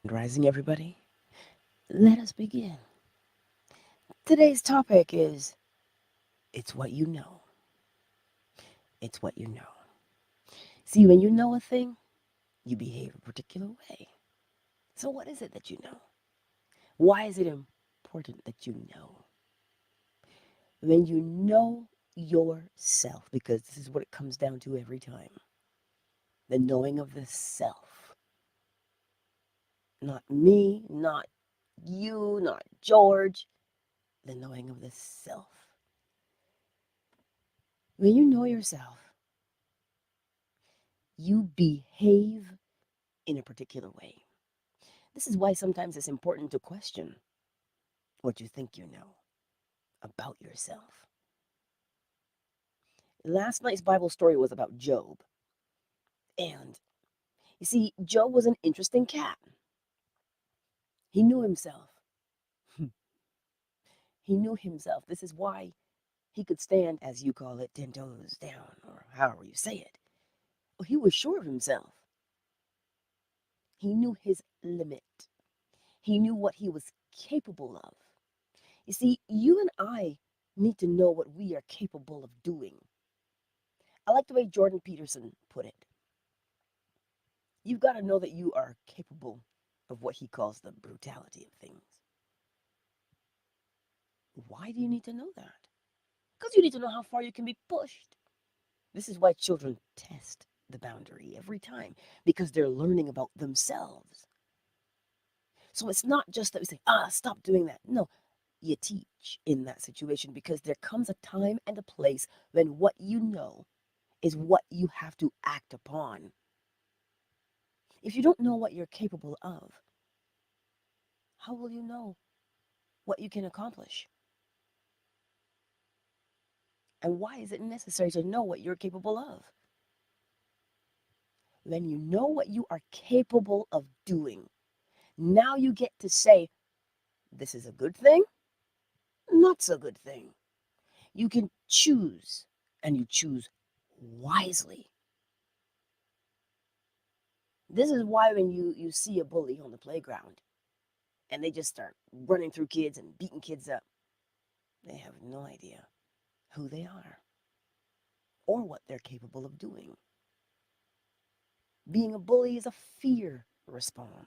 Rising, everybody. Let us begin. Today's topic is it's what you know. It's what you know. See, when you know a thing, you behave a particular way. So, what is it that you know? Why is it important that you know? When you know yourself, because this is what it comes down to every time, the knowing of the self. Not me, not you, not George, the knowing of the self. When you know yourself, you behave in a particular way. This is why sometimes it's important to question what you think you know about yourself. Last night's Bible story was about Job. And you see, Job was an interesting cat. He knew himself. He knew himself. This is why he could stand, as you call it, 10 toes down, or however you say it. Well, he was sure of himself. He knew his limit. He knew what he was capable of. You see, you and I need to know what we are capable of doing. I like the way Jordan Peterson put it. You've got to know that you are capable of what he calls the brutality of things. Why do you need to know that? Because you need to know how far you can be pushed. This is why children test the boundary every time, because they're learning about themselves. So it's not just that we say, stop doing that. No, you teach in that situation because there comes a time and a place when what you know is what you have to act upon. If you don't know what you're capable of, how will you know what you can accomplish? And why is it necessary to know what you're capable of? When you know what you are capable of doing, now you get to say, this is a good thing, not so good thing. You can choose, and you choose wisely. This is why when you see a bully on the playground and they just start running through kids and beating kids up, they have no idea who they are or what they're capable of doing. Being a bully is a fear response.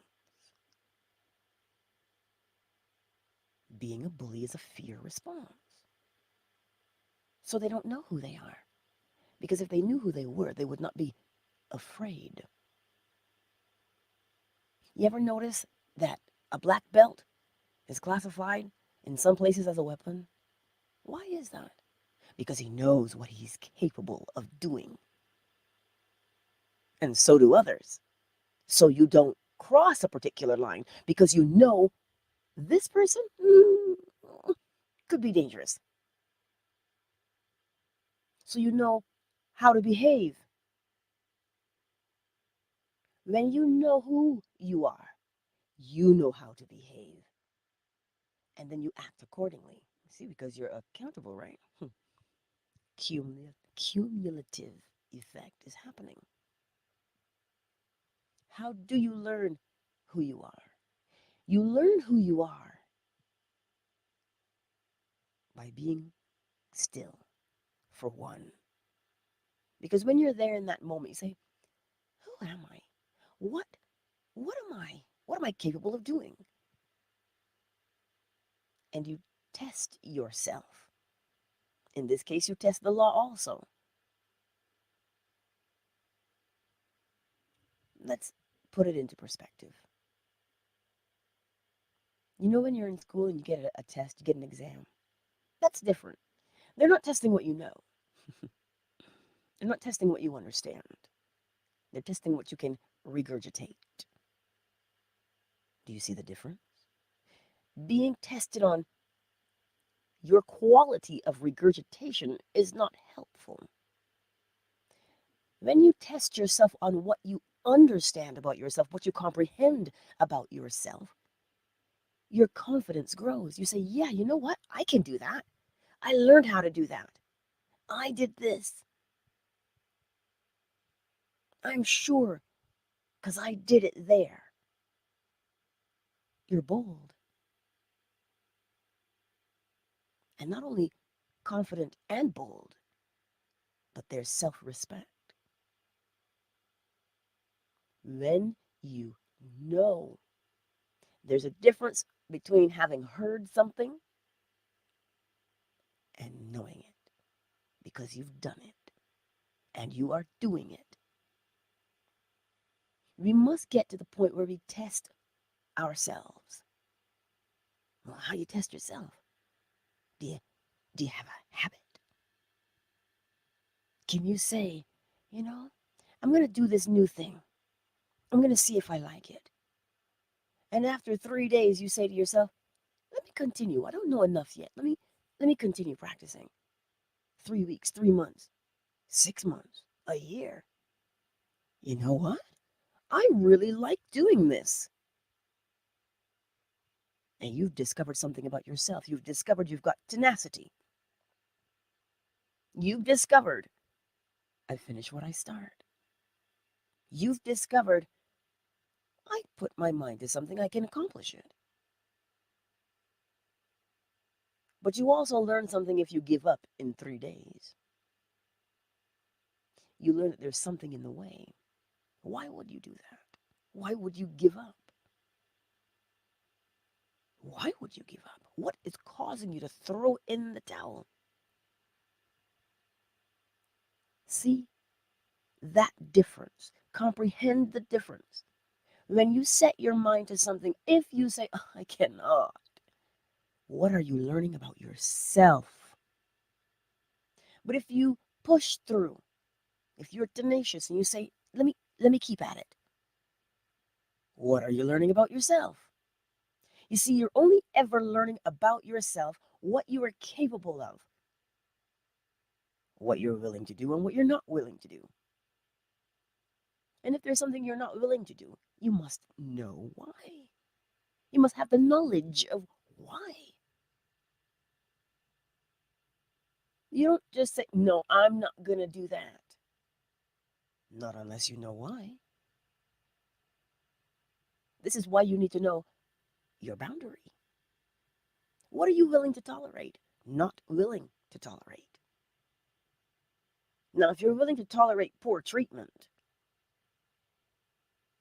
Being a bully is a fear response. So they don't know who they are. Because if they knew who they were, they would not be afraid. You ever notice that a black belt is classified in some places as a weapon? Why is that? Because he knows what he's capable of doing. And so do others. So you don't cross a particular line because you know this person could be dangerous. So you know how to behave. When you know who you know how to behave. And then you act accordingly. See, because you're accountable, right? Cumulative effect is happening. How do you learn who you are? You learn who you are by being still, for one. Because when you're there in that moment, you say, who am I? What what am I? What am I capable of doing? And you test yourself. In this case, you test the law also. Let's put it into perspective. You know when you're in school and you get a test, you get an exam. That's different. They're not testing what you know. They're not testing what you understand. They're testing what you can regurgitate. Do you see the difference? Being tested on your quality of regurgitation is not helpful. When you test yourself on what you understand about yourself, what you comprehend about yourself, your confidence grows. You say, yeah, you know what? I can do that. I learned how to do that. I did this. I'm sure because I did it there. You're bold. And not only confident and bold, but there's self-respect. When you know, there's a difference between having heard something and knowing it, because you've done it and you are doing it. We must get to the point where we test ourselves. Well, how you test yourself? Do you have a habit? Can you say, you know, I'm going to do this new thing. I'm going to see if I like it. And after 3 days, you say to yourself, let me continue. I don't know enough yet. Let me continue practicing. 3 weeks, 3 months, 6 months, a year. You know what? I really like doing this. And you've discovered something about yourself. You've discovered you've got tenacity. You've discovered I finish what I start. You've discovered I put my mind to something, I can accomplish it. But you also learn something if you give up in 3 days. You learn that there's something in the way. Why would you do that? Why would you give up? Why would you give up? What is causing you to throw in the towel? See that difference. Comprehend the difference. When you set your mind to something, if you say, oh, I cannot, what are you learning about yourself? But if you push through, if you're tenacious and you say, let me keep at it, what are you learning about yourself? You see, you're only ever learning about yourself what you are capable of, what you're willing to do and what you're not willing to do. And if there's something you're not willing to do, you must know why. You must have the knowledge of why. You don't just say, no, I'm not going to do that. Not unless you know why. This is why you need to know your boundary. What are you willing to tolerate? Not willing to tolerate. Now, if you're willing to tolerate poor treatment,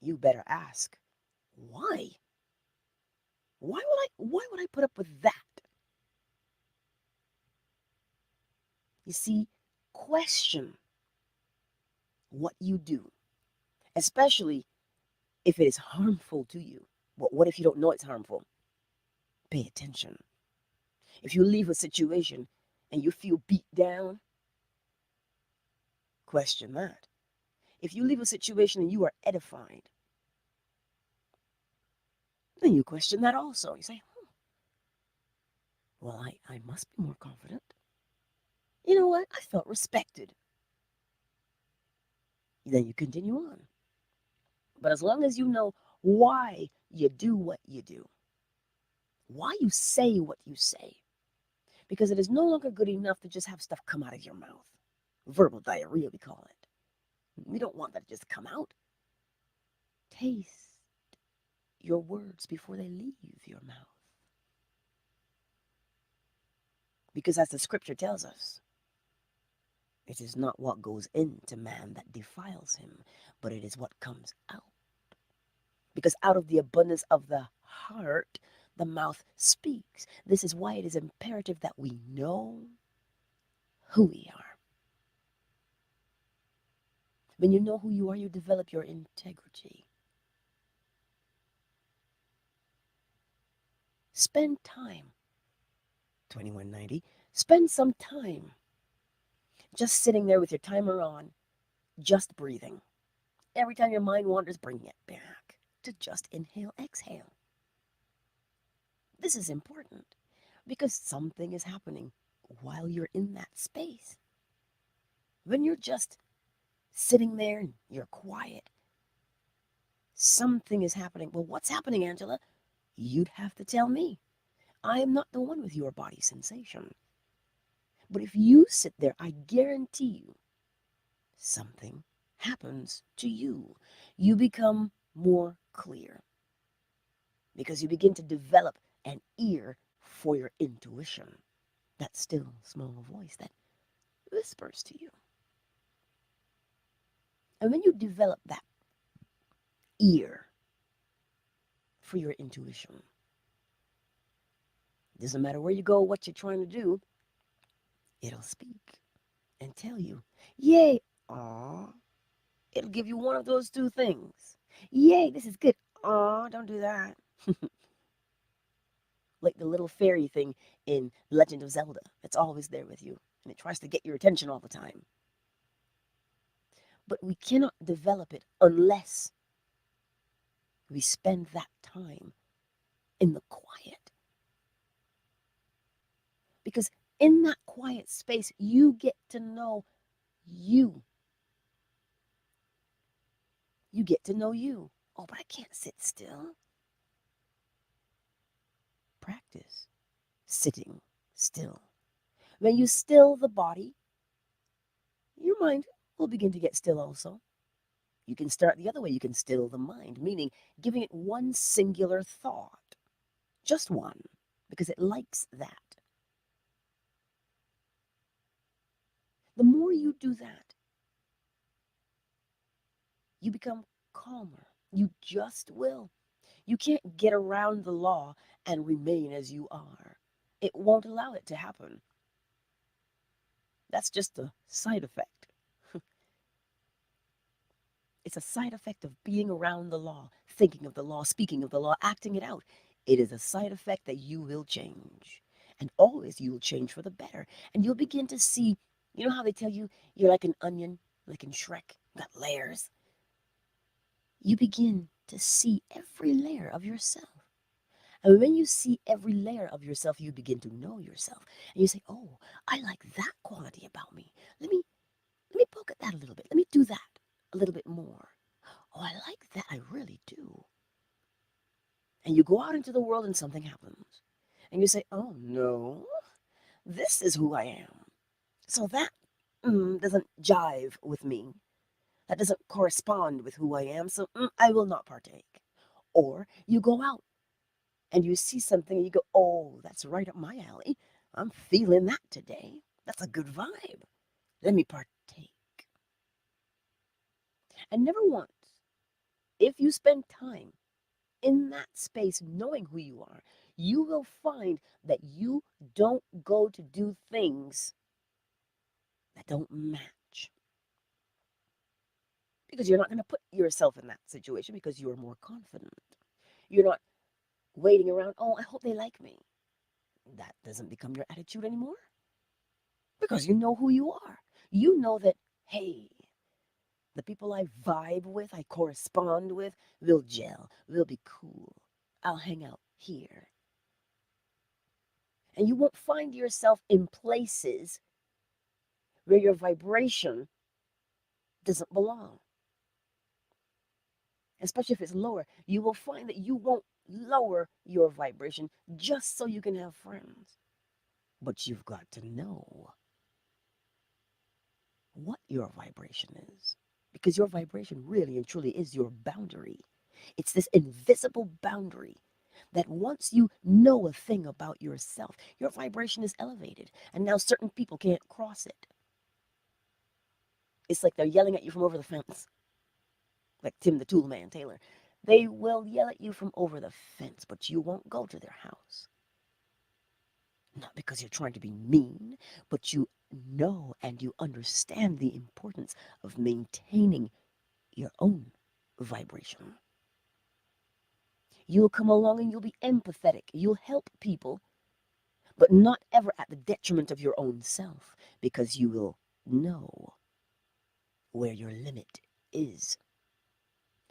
you better ask, why? Why would I put up with that? You see, question what you do, especially if it is harmful to you. But what if you don't know it's harmful? Pay attention. If you leave a situation and you feel beat down, question that. If you leave a situation and you are edified, then you question that also. You say, well, I must be more confident. You know what? I felt respected. Then you continue on. But as long as you know why you do what you do, why you say what you say, because it is no longer good enough to just have stuff come out of your mouth. Verbal diarrhea, we call it. We don't want that to just come out. Taste your words before they leave your mouth. Because as the scripture tells us, it is not what goes into man that defiles him, but it is what comes out. Because out of the abundance of the heart, the mouth speaks. This is why it is imperative that we know who we are. When you know who you are, you develop your integrity. Spend time, 2190, spend some time just sitting there with your timer on, just breathing. Every time your mind wanders, bring it back to just inhale, exhale. This is important because something is happening while you're in that space. When you're just sitting there and you're quiet, something is happening. Well, what's happening, Angela? You'd have to tell me. I am not the one with your body sensation. But if you sit there, I guarantee you, something happens to you. You become more clear. because you begin to develop an ear for your intuition, that still small voice that whispers to you. And when you develop that ear for your intuition, it doesn't matter where you go, what you're trying to do, it'll speak and tell you, yay, aw. It'll give you one of those two things. Yay, this is good. Aw, don't do that. Like the little fairy thing in Legend of Zelda. It's always there with you, and it tries to get your attention all the time. But we cannot develop it unless we spend that time in the quiet. Because in that quiet space, you get to know you. You get to know you. Oh, but I can't sit still. Practice sitting still. When you still the body, your mind will begin to get still also. You can start the other way. You can still the mind, meaning giving it one singular thought. Just one, because it likes that. The more you do that, you become calmer. You just will. You can't get around the law and remain as you are. It won't allow it to happen. That's just a side effect. It's a side effect of being around the law, thinking of the law, speaking of the law, acting it out. It is a side effect that you will change. And always you will change for the better. And you'll begin to see, you know how they tell you you're like an onion, like in Shrek, got layers? You begin to see every layer of yourself. And when you see every layer of yourself, you begin to know yourself. And you say, oh, I like that quality about me. Let me poke at that a little bit. Let me do that a little bit more. Oh, I like that. I really do. And you go out into the world and something happens. And you say, oh no, this is who I am. So that doesn't jive with me. That doesn't correspond with who I am. So I will not partake. Or you go out and you see something and you go, oh, that's right up my alley. I'm feeling that today. That's a good vibe. Let me partake. And never once, if you spend time in that space knowing who you are, you will find that you don't go to do things that don't match. Because you're not going to put yourself in that situation because you're more confident. You're not waiting around, oh, I hope they like me. That doesn't become your attitude anymore because you know who you are. You know that, hey, the people I vibe with, I correspond with, will gel, will be cool. I'll hang out here. And you won't find yourself in places where your vibration doesn't belong. Especially if it's lower, you will find that you won't lower your vibration just so you can have friends. But you've got to know what your vibration is. Because your vibration really and truly is your boundary. It's this invisible boundary that once you know a thing about yourself, your vibration is elevated. And now certain people can't cross it. It's like they're yelling at you from over the fence. Like Tim the Tool Man Taylor. They will yell at you from over the fence, but you won't go to their house. Not because you're trying to be mean, but you know and you understand the importance of maintaining your own vibration. You'll come along and you'll be empathetic. You'll help people, but not ever at the detriment of your own self, because you will know where your limit is,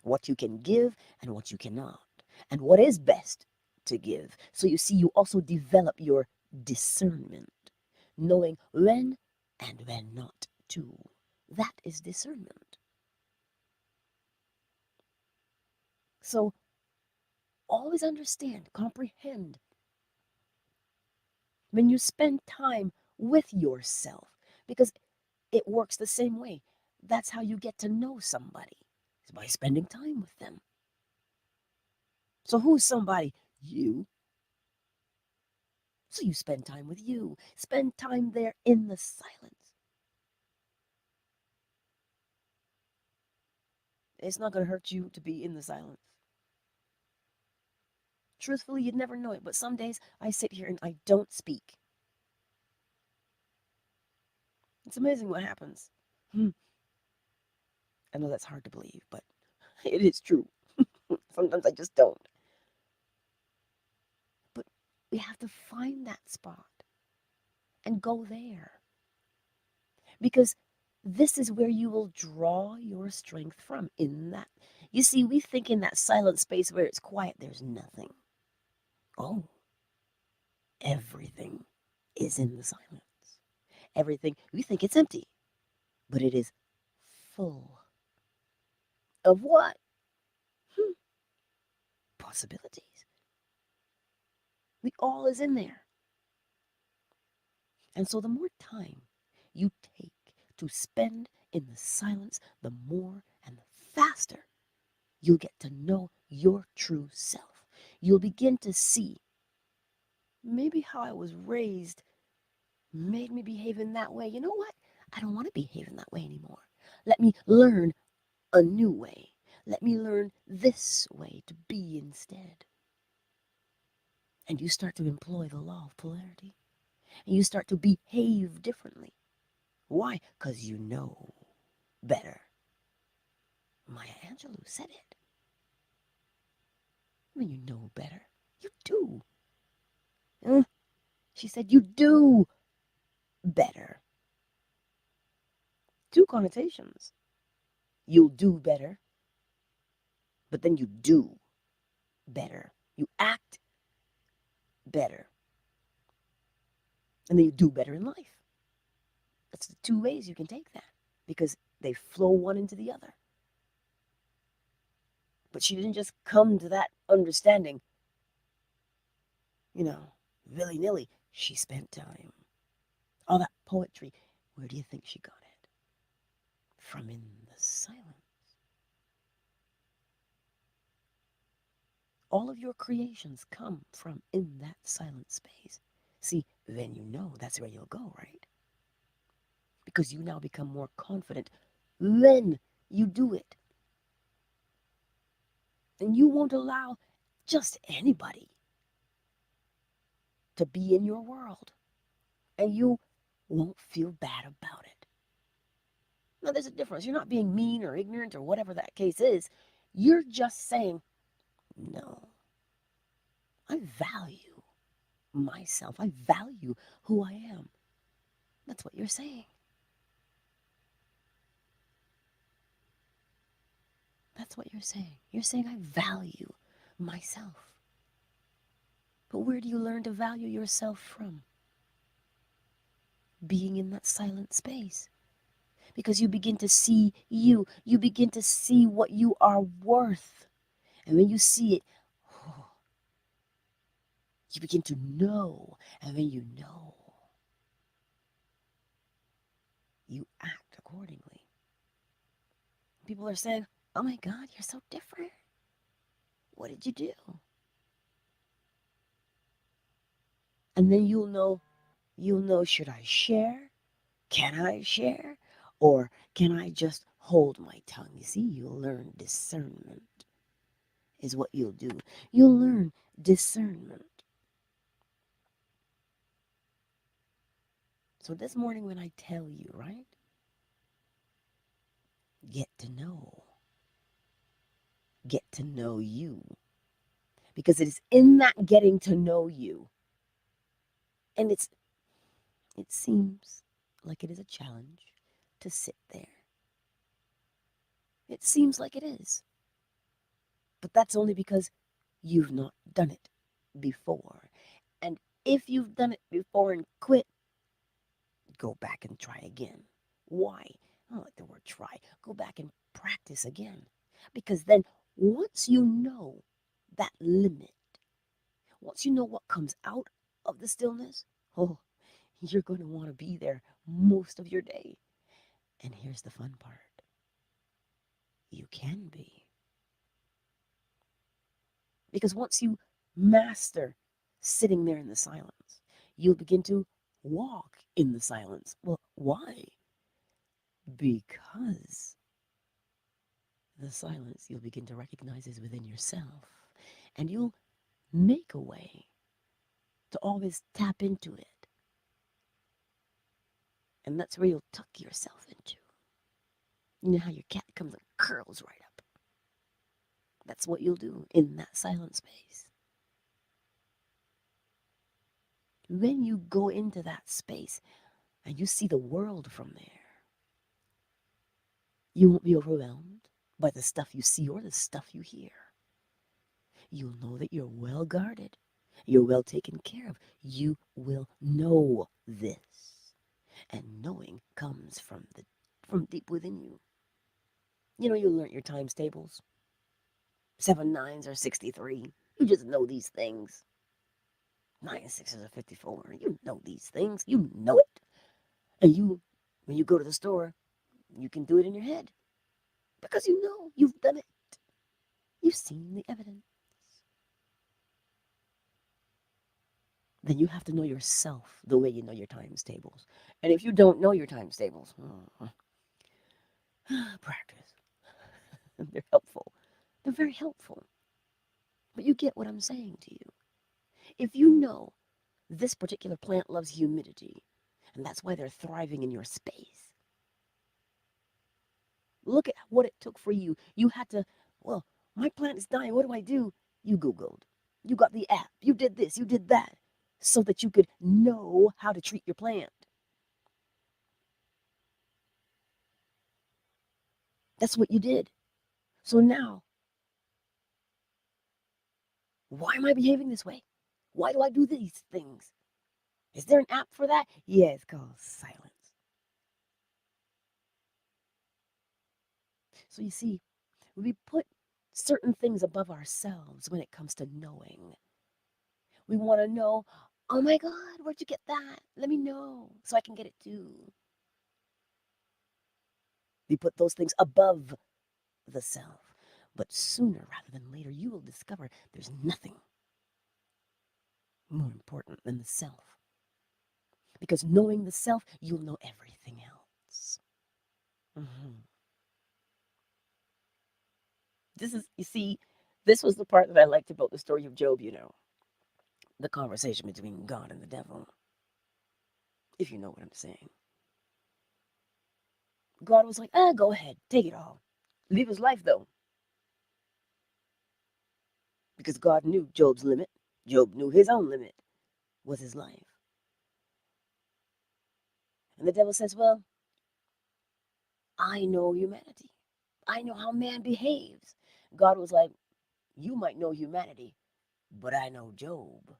what you can give and what you cannot, and what is best to give. So you see, you also develop your discernment, knowing when and when not to. That is discernment. So always understand, comprehend. When you spend time with yourself, because it works the same way. That's how you get to know somebody, is by spending time with them. So who's somebody? You. So you spend time with you. Spend time there in the silence. It's not going to hurt you to be in the silence. Truthfully, you'd never know it, but some days I sit here and I don't speak. It's amazing what happens. I know that's hard to believe, but it is true. Sometimes I just don't. But we have to find that spot and go there. Because this is where you will draw your strength from. In that, you see, we think in that silent space where it's quiet, there's nothing. Oh, everything is in the silence. Everything, we think it's empty, but it is full of what? Hmm, possibilities. The all is in there. And so the more time you take to spend in the silence, the more and the faster you'll get to know your true self. You'll begin to see maybe how I was raised made me behave in that way. You know what? I don't want to behave in that way anymore. Let me learn a new way. Let me learn this way to be instead. And you start to employ the law of polarity. And you start to behave differently. Why? Because you know better. Maya Angelou said it. When you know better, you do. She said you do better. Two connotations. You'll do better, but then you do better. You act better. And then you do better in life. That's the two ways you can take that because they flow one into the other. But she didn't just come to that understanding, willy-nilly. She spent time. All that poetry, where do you think she got it? From in the silence. All of your creations come from in that silent space. See, then you know that's where you'll go, right? Because you now become more confident. Then you do it. And you won't allow just anybody to be in your world. And you won't feel bad about it. Now, there's a difference. You're not being mean or ignorant or whatever that case is. You're just saying, no, I value myself. I value who I am. That's what you're saying. That's what you're saying. You're saying, I value myself. But where do you learn to value yourself from? Being in that silent space. Because you begin to see you. You begin to see what you are worth. And when you see it, you begin to know. And when you know, you act accordingly. People are saying, oh my God, you're so different. What did you do? And then you'll know, should I share? Can I share? Or can I just hold my tongue? You see, you'll learn discernment is what you'll do. You'll learn discernment. So this morning when I tell you, right? Get to know. Get to know you. Because it is in that getting to know you. And it seems like it is a challenge to sit there. It seems like it is. But that's only because you've not done it before. And if you've done it before and quit, go back and try again. Why? I don't like the word try. Go back and practice again. Because then once you know that limit, once you know what comes out of the stillness, oh, you're going to want to be there most of your day. And here's the fun part. You can be. Because once you master sitting there in the silence, you'll begin to walk in the silence. Well, why? Because the silence you'll begin to recognize is within yourself, and you'll make a way to always tap into it. And that's where you'll tuck yourself into. You know how your cat comes and curls right up? That's what you'll do in that silent space. When you go into that space and you see the world from there, you won't be overwhelmed by the stuff you see or the stuff you hear. You'll know that you're well guarded. You're well taken care of. You will know this. And knowing comes from deep within you. You know, you learn your times tables. 7 9s are 63. You just know these things. 9 6s are 54. You know these things. You know it. And when you go to the store, you can do it in your head. Because you know you've done it. You've seen the evidence. Then you have to know yourself the way you know your times tables. And if you don't know your times tables, practice. They're helpful. They're very helpful. But you get what I'm saying to you. If you know this particular plant loves humidity, and that's why they're thriving in your space, look at what it took for you. You had to, well, my plant is dying. What do I do? You Googled. You got the app. You did this. You did that. So that you could know how to treat your plant. That's what you did. So now, why am I behaving this way? Why do I do these things? Is there an app for that? Yeah, it's called silence. So you see, we put certain things above ourselves when it comes to knowing. We want to know, oh my God, where'd you get that? Let me know so I can get it too. We put those things above the self. But sooner rather than later, you will discover there's nothing more important than the self. Because knowing the self, you'll know everything else. Mhm. You see, this was the part that I liked about the story of Job, the conversation between God and the devil, if you know what I'm saying. God was like, go ahead, take it all. Leave his life, though. Because God knew Job's limit. Job knew his own limit was his life. And the devil says, well, I know humanity. I know how man behaves. God was like, you might know humanity, but I know Job.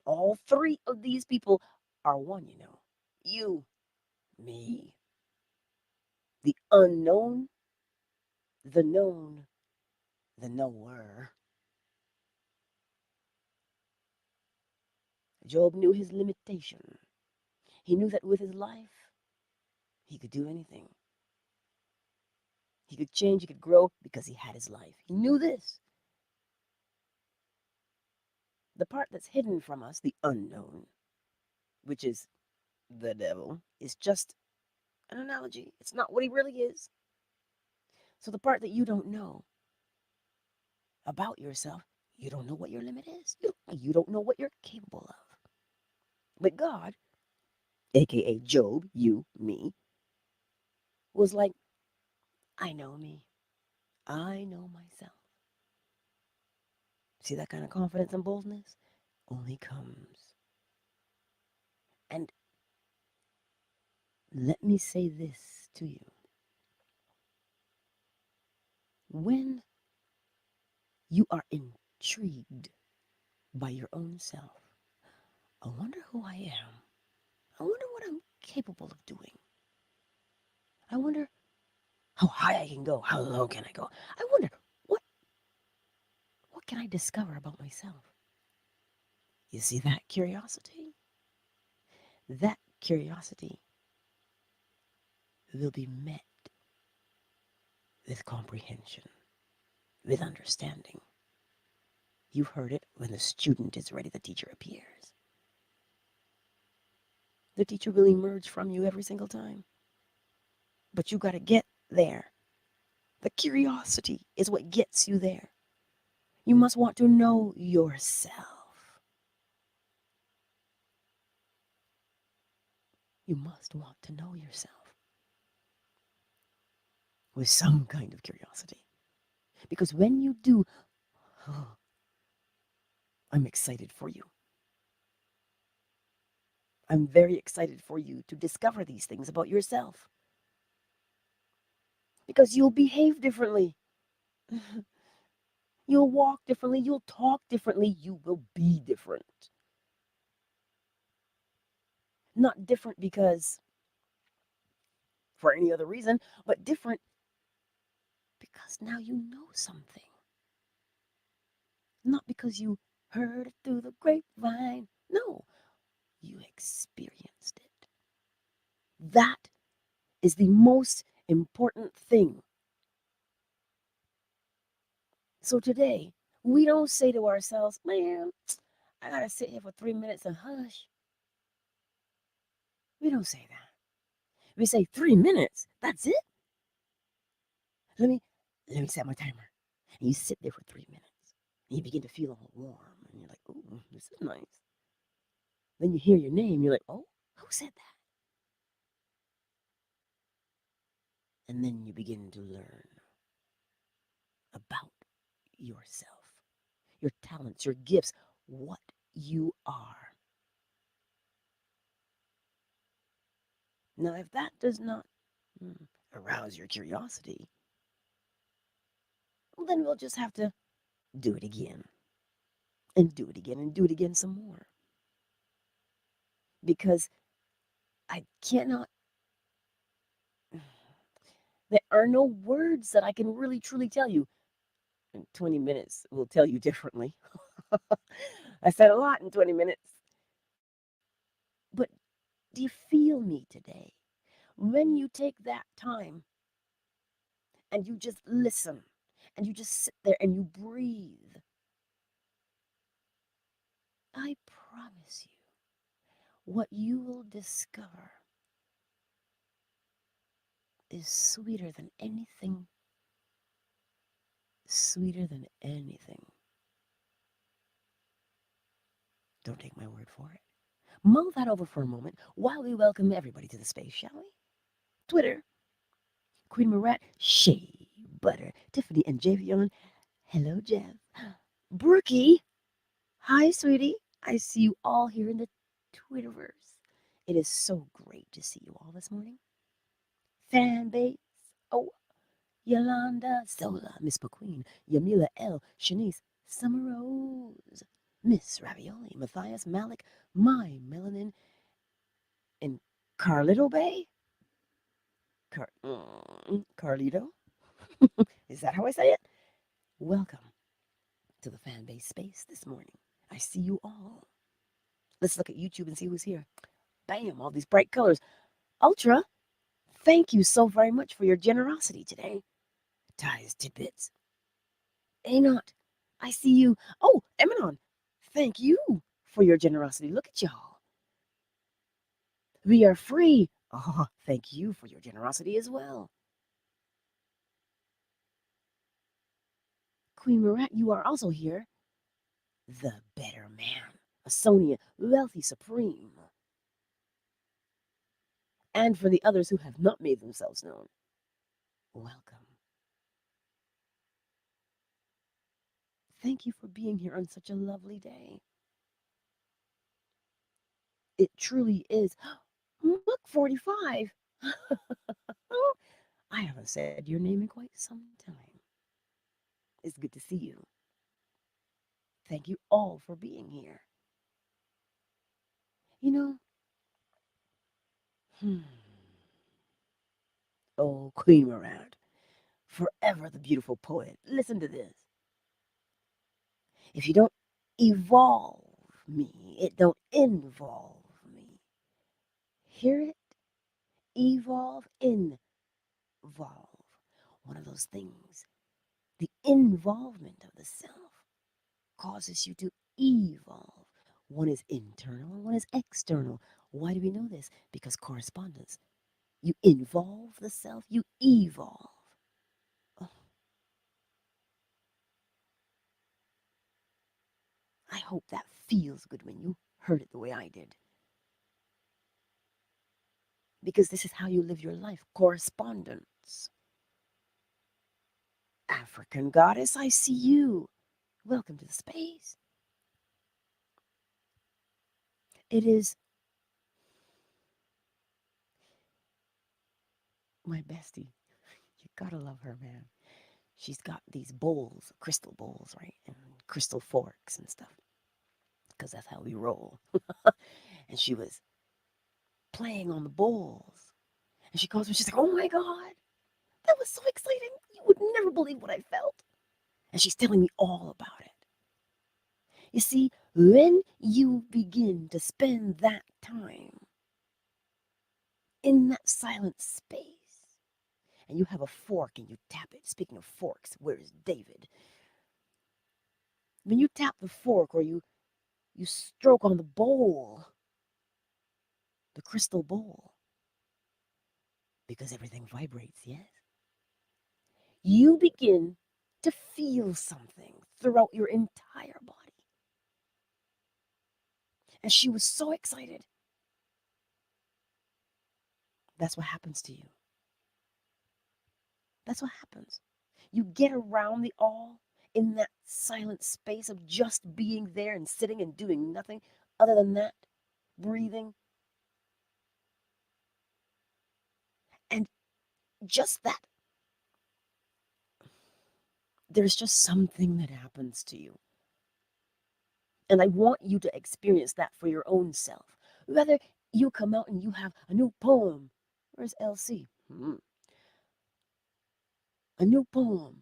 All three of these people are one, You, me, the unknown, the known, the knower. Job knew his limitation. He knew that with his life, he could do anything. He could change, he could grow because he had his life. He knew this. The part that's hidden from us, the unknown, which is the devil, is just an analogy. It's not what he really is. So the part that you don't know about yourself, you don't know what your limit is. You don't know what you're capable of. But God, aka Job, you, me, was like, I know me. I know myself. See that kind of confidence and boldness only comes. And let me say this to you. When you are intrigued by your own self, I wonder who I am. I wonder what I'm capable of doing. I wonder how high I can go. How low can I go? I wonder what can I discover about myself? You see that curiosity? That curiosity will be met with comprehension. with understanding. You've heard it: when the student is ready, the teacher appears. The teacher will emerge from you every single time. But you got to get there. The curiosity is what gets you there. You must want to know yourself. You must want to know yourself with some kind of curiosity. Because when you do, oh, I'm excited for you. I'm very excited for you to discover these things about yourself. Because you'll behave differently. You'll walk differently. You'll talk differently. You will be different. Not different because for any other reason, but different because now you know something. Not because you heard it through the grapevine. No, you experienced it. That is the most important thing. So today, we don't say to ourselves, man, I gotta sit here for 3 minutes and hush. We don't say that. We say 3 minutes. That's it. Let me let me set my timer. And you sit there for 3 minutes. And you begin to feel all warm. And you're like, ooh, this is nice. Then you hear your name. You're like, oh, who said that? And then you begin to learn about yourself, your talents, your gifts, what you are. Now, if that does not arouse your curiosity, well, then we'll just have to do it again and do it again and do it again some more. Because I cannot, there are no words that I can really truly tell you. In 20 minutes will tell you differently. I said a lot in 20 minutes. But do you feel me today? When you take that time and you just listen and you just sit there and you breathe, I promise you, what you will discover is sweeter than anything, sweeter than anything. Don't take my word for it. Mull that over for a moment while we welcome everybody to the space, shall we? Twitter, Queen Marat, Shea Butter, Tiffany, and Javion. Hello, Jeff. Brookie, hi, sweetie. I see you all here in the Twitterverse. It is so great to see you all this morning. Fan base. Oh, Yolanda, Zola, Miss McQueen, Yamila L, Shanice, Summer Rose, Miss Ravioli, Matthias Malik, My Melanin, and Carlito Bay? Carlito? Is that how I say it? Welcome to the fan base space this morning. I see you all. Let's look at YouTube and see who's here. Bam, all these bright colors. Ultra, thank you so very much for your generosity today. Ties tidbits. Anot, I see you. Oh, Eminon, thank you for your generosity. Look at y'all. We are free. Oh, thank you for your generosity as well. Queen Marat, you are also here. The better man. Asonia, wealthy supreme. And for the others who have not made themselves known, welcome. Thank you for being here on such a lovely day. It truly is. Look, 45. I haven't said your name in quite some time. It's good to see you. Thank you all for being here. You know, hmm. Oh, Queen Marat, forever the beautiful poet. Listen to this. If you don't evolve me, it don't involve me. Hear it? Evolve, involve. One of those things The involvement of the self causes you to evolve. One is internal and one is external. Why do we know this? Because correspondence. You involve the self, you evolve. Oh, I hope that feels good when you heard it the way I did. Because this is how you live your life, correspondence. African goddess, I see you. Welcome to the space. It is my bestie. You gotta love her, man. She's got these bowls, crystal bowls, right? And crystal forks and stuff. Because that's how we roll. And she was playing on the bowls. And she calls me, she's like, oh my God, that was so exciting. You would never believe what I felt. And she's telling me all about it. You see, when you begin to spend that time in that silent space, and you have a fork and you tap it. Speaking of forks, where's David? When you tap the fork or you stroke on the bowl, the crystal bowl, because everything vibrates, yes? You begin to feel something throughout your entire body. And she was so excited. That's what happens to you. That's what happens. You get around the all in that silent space of just being there and sitting and doing nothing other than that, breathing. And just that, there's just something that happens to you. And I want you to experience that for your own self. Whether you come out and you have a new poem. Where's LC? A new poem,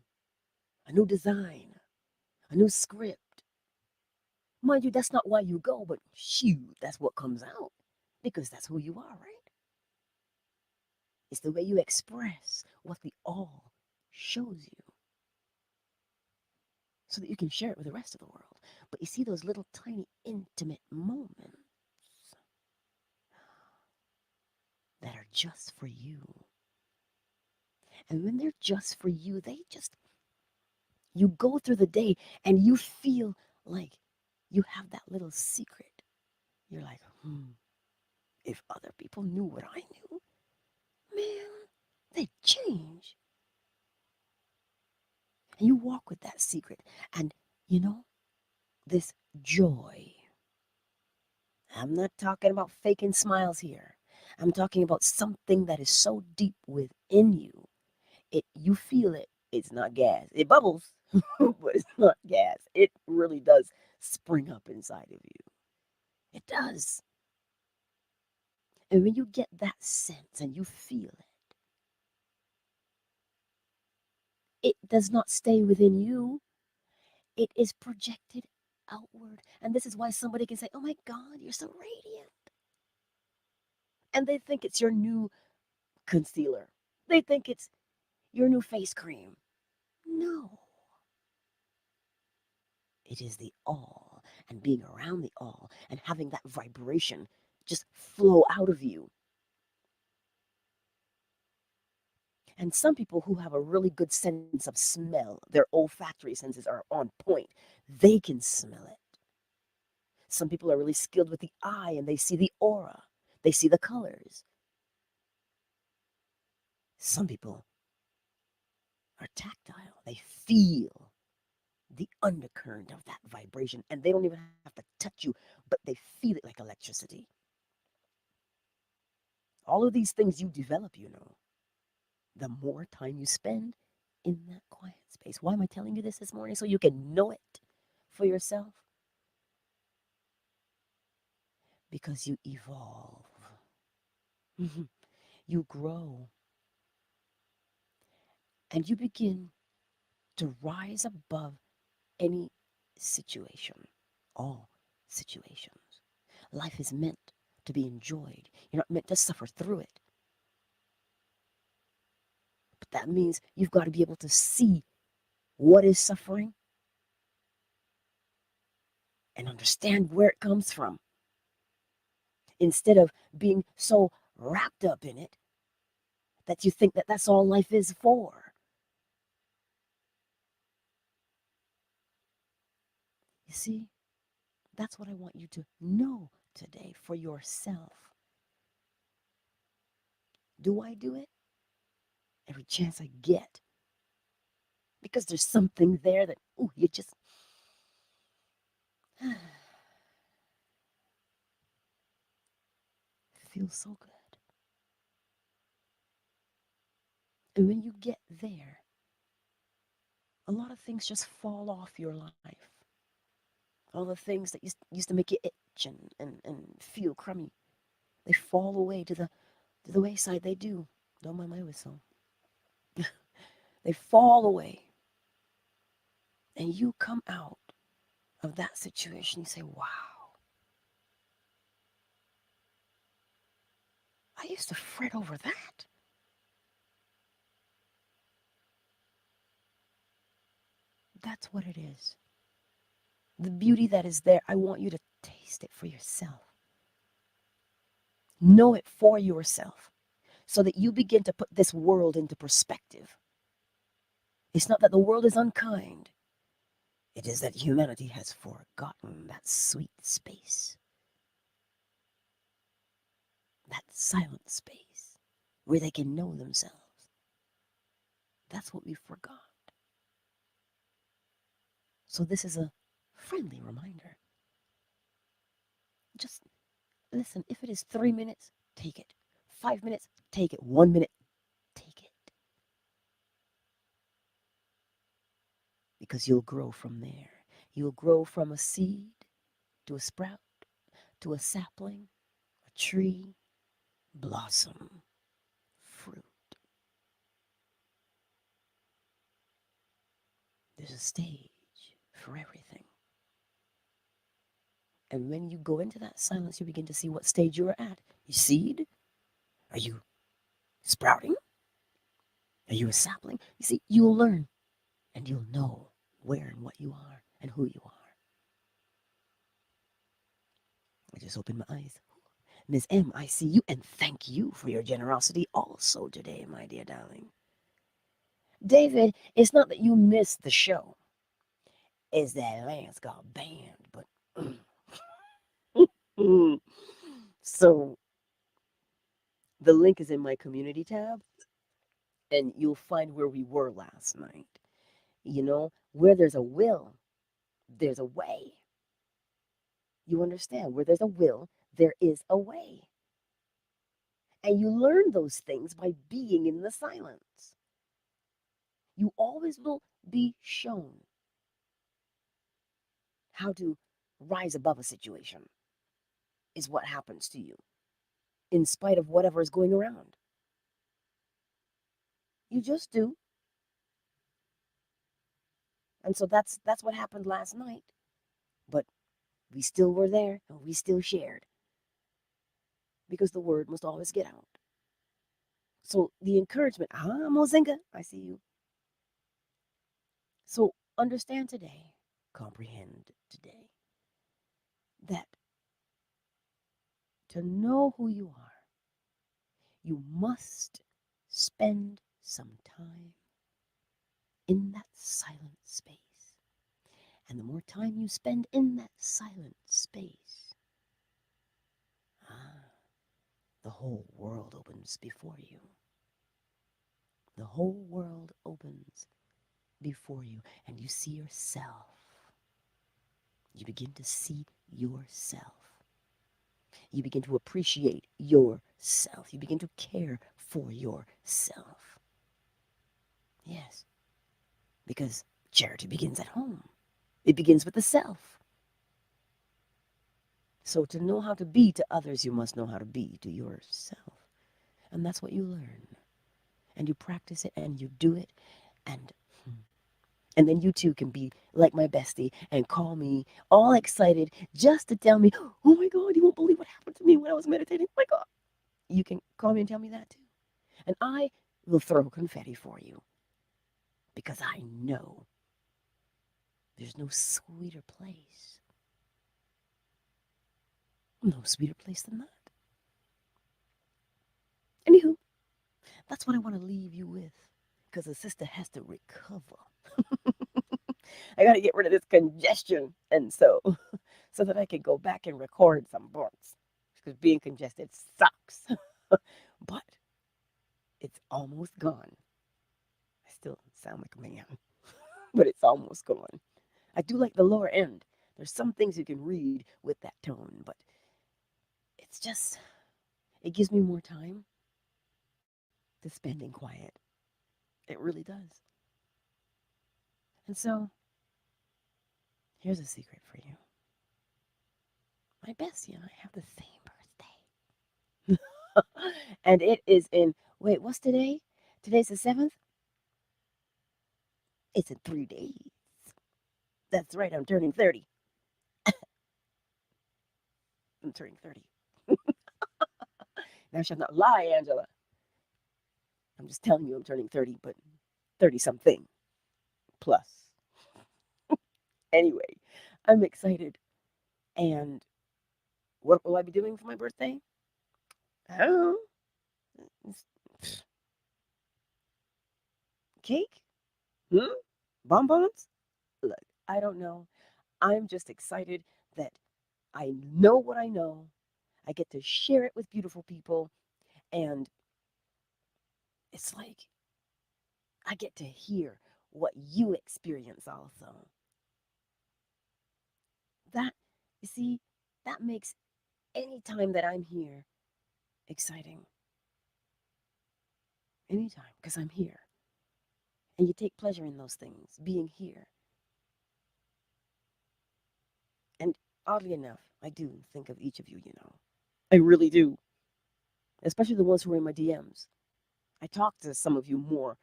a new design, a new script. Mind you, that's not why you go, but shoot, that's what comes out. Because that's who you are, right? It's the way you express what the all shows you so that you can share it with the rest of the world. But you see those little tiny intimate moments that are just for you. And when they're just for you, you go through the day and you feel like you have that little secret. You're like, if other people knew what I knew, man, they'd change. And you walk with that secret. And, you know, this joy. I'm not talking about faking smiles here. I'm talking about something that is so deep within you. You feel it. It's not gas. It bubbles, but it's not gas. It really does spring up inside of you. It does. And when you get that sense and you feel it does not stay within you. It is projected outward. And this is why somebody can say, oh my God, you're so radiant. And they think it's your new concealer. They think it's your new face cream. No. It is the all, and being around the all, and having that vibration just flow out of you. And some people who have a really good sense of smell, their olfactory senses are on point, they can smell it. Some people are really skilled with the eye and they see the aura, they see the colors. Some people are tactile, they feel the undercurrent of that vibration, and they don't even have to touch you, but they feel it like electricity. All of these things you develop, the more time you spend in that quiet space. Why am I telling you this morning? So you can know it for yourself. Because you evolve. You grow. And you begin to rise above any situation, all situations. Life is meant to be enjoyed. You're not meant to suffer through it. But that means you've got to be able to see what is suffering and understand where it comes from instead of being so wrapped up in it that you think that that's all life is for. You see, that's what I want you to know today for yourself. Do I do it? Every chance I get. Because there's something there that, ooh, you just feels so good. And when you get there, a lot of things just fall off your life. All the things that used to make you itch and feel crummy, they fall away to the wayside. They do. Don't mind my whistle. They fall away. And you come out of that situation, you say, wow, I used to fret over that. That's what it is. The beauty that is there, I want you to taste it for yourself. Know it for yourself so that you begin to put this world into perspective. It's not that the world is unkind, it is that humanity has forgotten that sweet space, that silent space where they can know themselves. That's what we forgot. So, this is a friendly reminder. Just listen, if it is 3 minutes, take it. 5 minutes, take it. 1 minute, take it. Because you'll grow from there. You'll grow from a seed to a sprout to a sapling, a tree, blossom, fruit. There's a stage for everything. And when you go into that silence, you begin to see what stage you're at. You seed? Are you sprouting? Are you a sapling? You see, you'll learn and you'll know where and what you are and who you are. I just opened my eyes. Ms. M, I see you, and thank you for your generosity also today, my dear darling. David, it's not that you missed the show. It's that Lance got banned, but so the link is in my community tab, and you'll find where we were last night. You know, where there's a will, there's a way. You understand? Where there's a will, there is a way. And you learn those things by being in the silence. You always will be shown how to rise above a situation, is what happens to you, in spite of whatever is going around. You just do. And so that's what happened last night. But we still were there and we still shared because the word must always get out. So the encouragement, Mozinga, I see you. So understand today, comprehend today, that to know who you are, you must spend some time in that silent space. And the more time you spend in that silent space, the whole world opens before you. The whole world opens before you, and you see yourself. You begin to see yourself. You begin to appreciate yourself. You begin to care for yourself. Yes, because charity begins at home. It begins with the self. So to know how to be to others, you must know how to be to yourself. And that's what you learn. And you practice it and you do it. And and then you too can be like my bestie and call me all excited just to tell me, oh my God, you won't believe what happened to me when I was meditating. Oh my God. You can call me and tell me that too. And I will throw confetti for you because I know. There's no sweeter place. No sweeter place than that. Anywho, that's what I want to leave you with. Because the sister has to recover. I got to get rid of this congestion. And so that I can go back and record some parts. Because being congested sucks. But it's almost gone. I still sound like a man, but it's almost gone. I do like the lower end. There's some things you can read with that tone, but it's just, it gives me more time to spend in quiet. It really does. And so, here's a secret for you. My bestie and I have the same birthday. And it is in, wait, what's today? Today's the 7th? It's in 3 days. That's right, I'm turning 30. I'm turning 30. Thou shalt not lie, Angela. I'm just telling you I'm turning 30, but 30 something plus. Anyway, I'm excited. And what will I be doing for my birthday? I don't know. Cake? Hmm? Bonbons? Look, I don't know. I'm just excited that I know what I know. I get to share it with beautiful people. And it's like I get to hear what you experience also. That, you see, that makes any time that I'm here exciting. Anytime, because I'm here. And you take pleasure in those things, being here. And oddly enough, I do think of each of you, you know. I really do. Especially the ones who are in my DMs. I talk to some of you more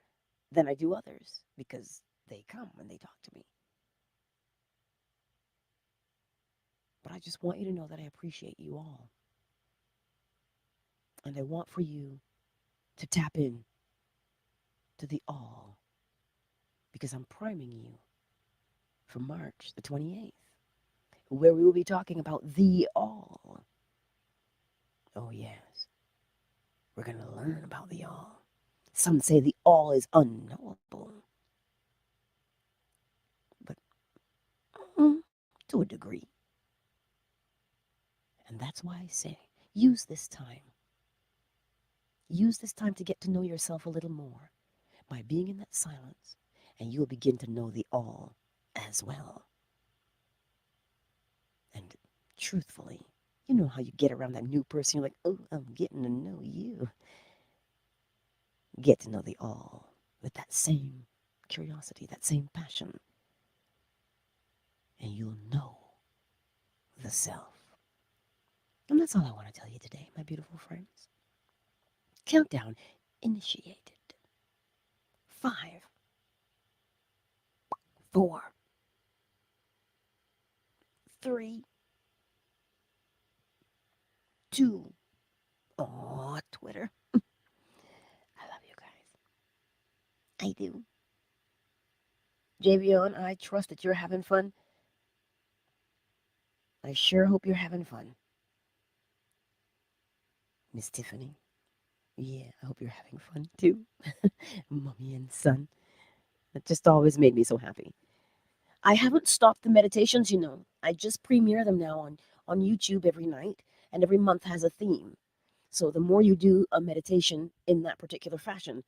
than I do others because they come and they talk to me. But I just want you to know that I appreciate you all. And I want for you to tap in to the all because I'm priming you for March the 28th, where we will be talking about the all. Oh, yes, we're going to learn about the all. Some say the all is unknowable, but to a degree. And that's why I say use this time. Use this time to get to know yourself a little more by being in that silence, and you'll begin to know the all as well. And truthfully, you know how you get around that new person, you're like, oh, I'm getting to know you. Get to know the all with that same curiosity, that same passion, and you'll know the self. And that's all I want to tell you today, my beautiful friends. Countdown initiated. 5, 4, 3, 2. Oh, Twitter. I love you guys. I do. Javion, I trust that you're having fun. I sure hope you're having fun. Miss Tiffany. Yeah, I hope you're having fun too. Mommy and son. That just always made me so happy. I haven't stopped the meditations, you know. I just premiere them now on YouTube every night, and every month has a theme. So the more you do a meditation in that particular fashion,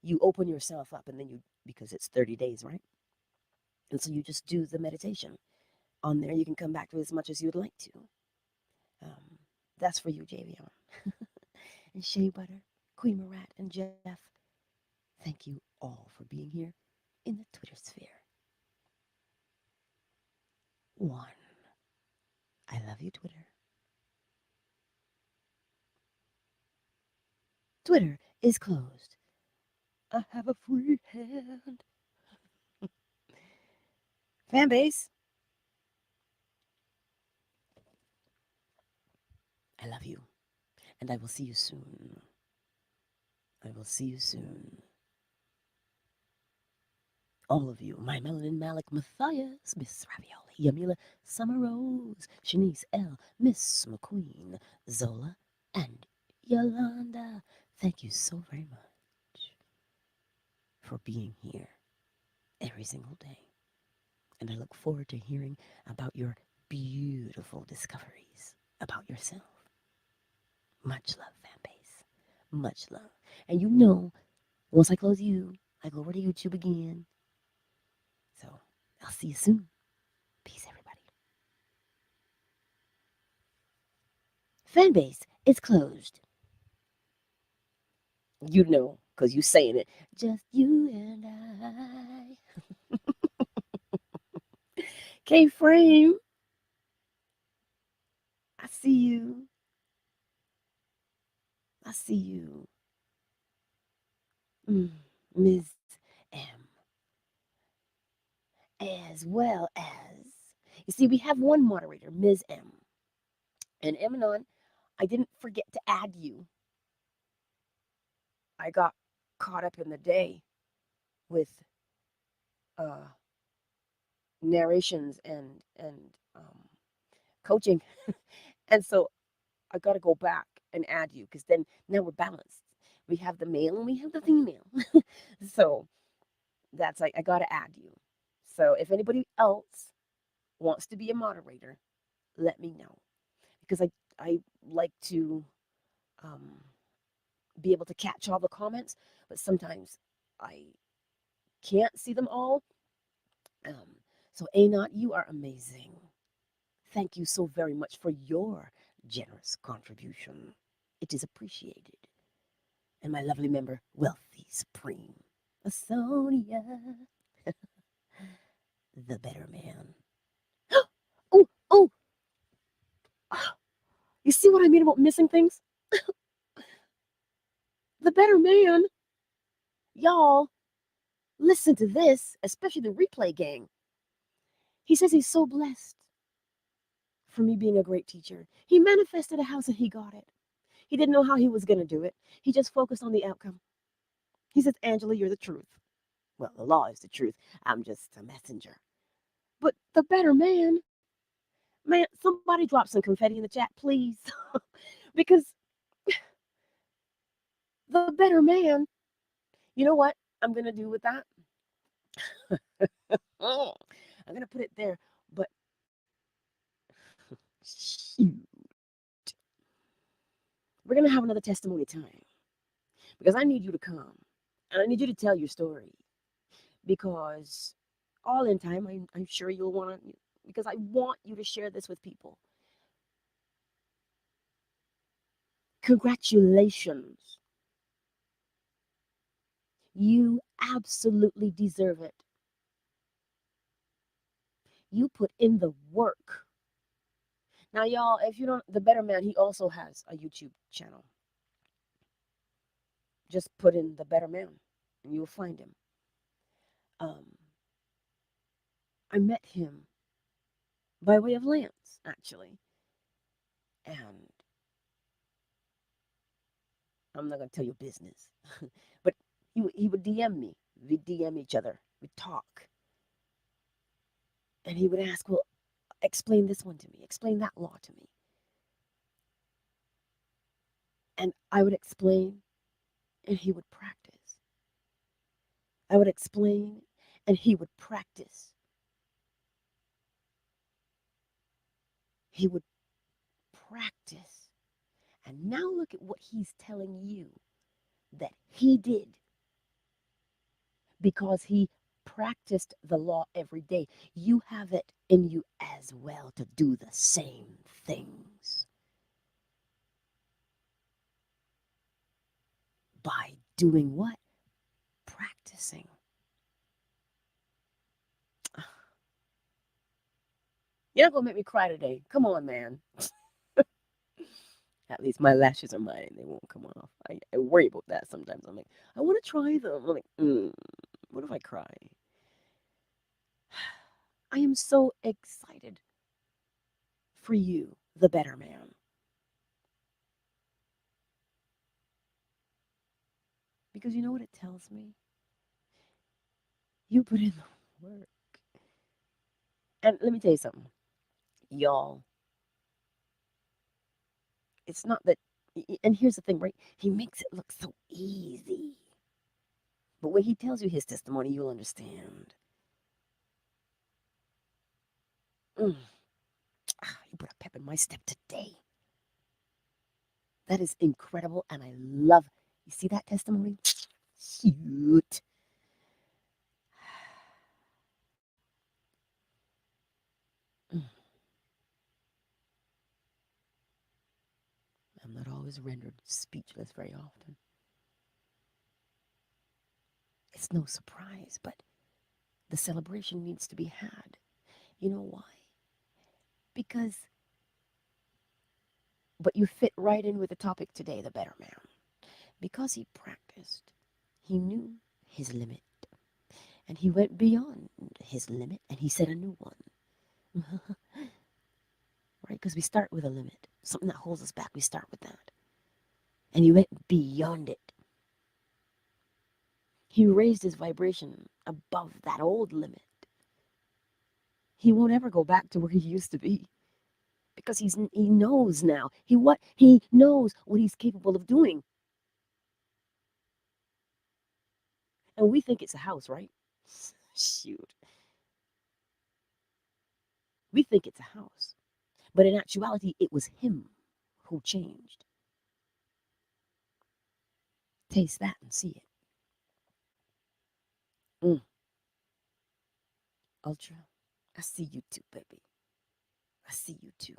you open yourself up, and then because it's 30 days, right? And so you just do the meditation. On there, you can come back to as much as you would like to. Um, that's for you, Javion. And Shea Butter, Queen Marat, and Jeff. Thank you all for being here in the Twitter sphere. 1. I love you, Twitter. Twitter is closed. I have a free hand. Fanbase, I love you. And I will see you soon. I will see you soon. All of you, my Melanin Malik Matthias, Miss Ravioli, Yamila Summer Rose, Shanice L, Miss McQueen, Zola, and Yolanda. Thank you so very much for being here every single day. And I look forward to hearing about your beautiful discoveries about yourself. Much love, fan base. Much love. And you know, once I close you, I go over to YouTube again. So I'll see you soon. Peace, everybody. Fan base is closed. You know, because you saying it. Just you and I. K Frame, I see you. I see you. Mm, Ms. M. As well as, you see, we have one moderator, Ms. M. And Emanon, I didn't forget to add you. I got caught up in the day with uh, narrations and coaching, and so I got to go back and add you because then now we're balanced. We have the male and we have the female, so that's like I got to add you. So if anybody else wants to be a moderator, let me know because I like to um, be able to catch all the comments, but sometimes I can't see them all. Um, so Anot, you are amazing. Thank you so very much for your generous contribution. It is appreciated. And my lovely member, Wealthy Supreme, Sonia, the better man. Oh, oh, you see what I mean about missing things? The better man. Y'all, listen to this, especially the replay gang. He says he's so blessed for me being a great teacher. He manifested a house and he got it. He didn't know how he was going to do it. He just focused on the outcome. He says, Angela, you're the truth. Well, the law is the truth. I'm just a messenger. But the better man, man, somebody drop some confetti in the chat, please. Because the better man, you know what I'm going to do with that? Oh, I'm going to put it there. But shoot, we're going to have another testimony time because I need you to come and I need you to tell your story because all in time, I'm sure you'll want to, because I want you to share this with people. Congratulations. You absolutely deserve it. You put in the work. Now, y'all, if you don't, the better man, he also has a YouTube channel. Just put in the better man and you'll find him. Um, I met him by way of Lance, actually. And I'm not going to tell you business, but he would DM me. We'd DM each other. We'd talk. And he would ask, well, explain this one to me, explain that law to me. And I would explain, and he would practice. I would explain, and he would practice. He would practice. And now look at what he's telling you that he did because he practiced the law every day. You have it in you as well to do the same things by doing what? Practicing. You're not going to make me cry today. Come on, man. At least my lashes are mine. They won't come off. I worry about that sometimes. I'm like, I want to try them. I'm like, what if I cry? I am so excited for you, the better man. Because you know what it tells me? You put in the work. And let me tell you something, y'all. It's not that, and here's the thing, right? He makes it look so easy. But when he tells you his testimony, you'll understand. Mm, you put a pep in my step today. That is incredible, and I love. You see that testimony? Cute. Mm, I'm not always rendered speechless very often. It's no surprise, but the celebration needs to be had. You know why? Because, but you fit right in with the topic today, the better man. Because he practiced, he knew his limit, and he went beyond his limit, and he set a new one. Right? Because we start with a limit, something that holds us back, we start with that. And he went beyond it. He raised his vibration above that old limit. He won't ever go back to where he used to be because he knows now. He knows what he's capable of doing. And we think it's a house, right? Shoot. We think it's a house. But in actuality, it was him who changed. Taste that and see it. Mm, Ultra, I see you too, baby. I see you too.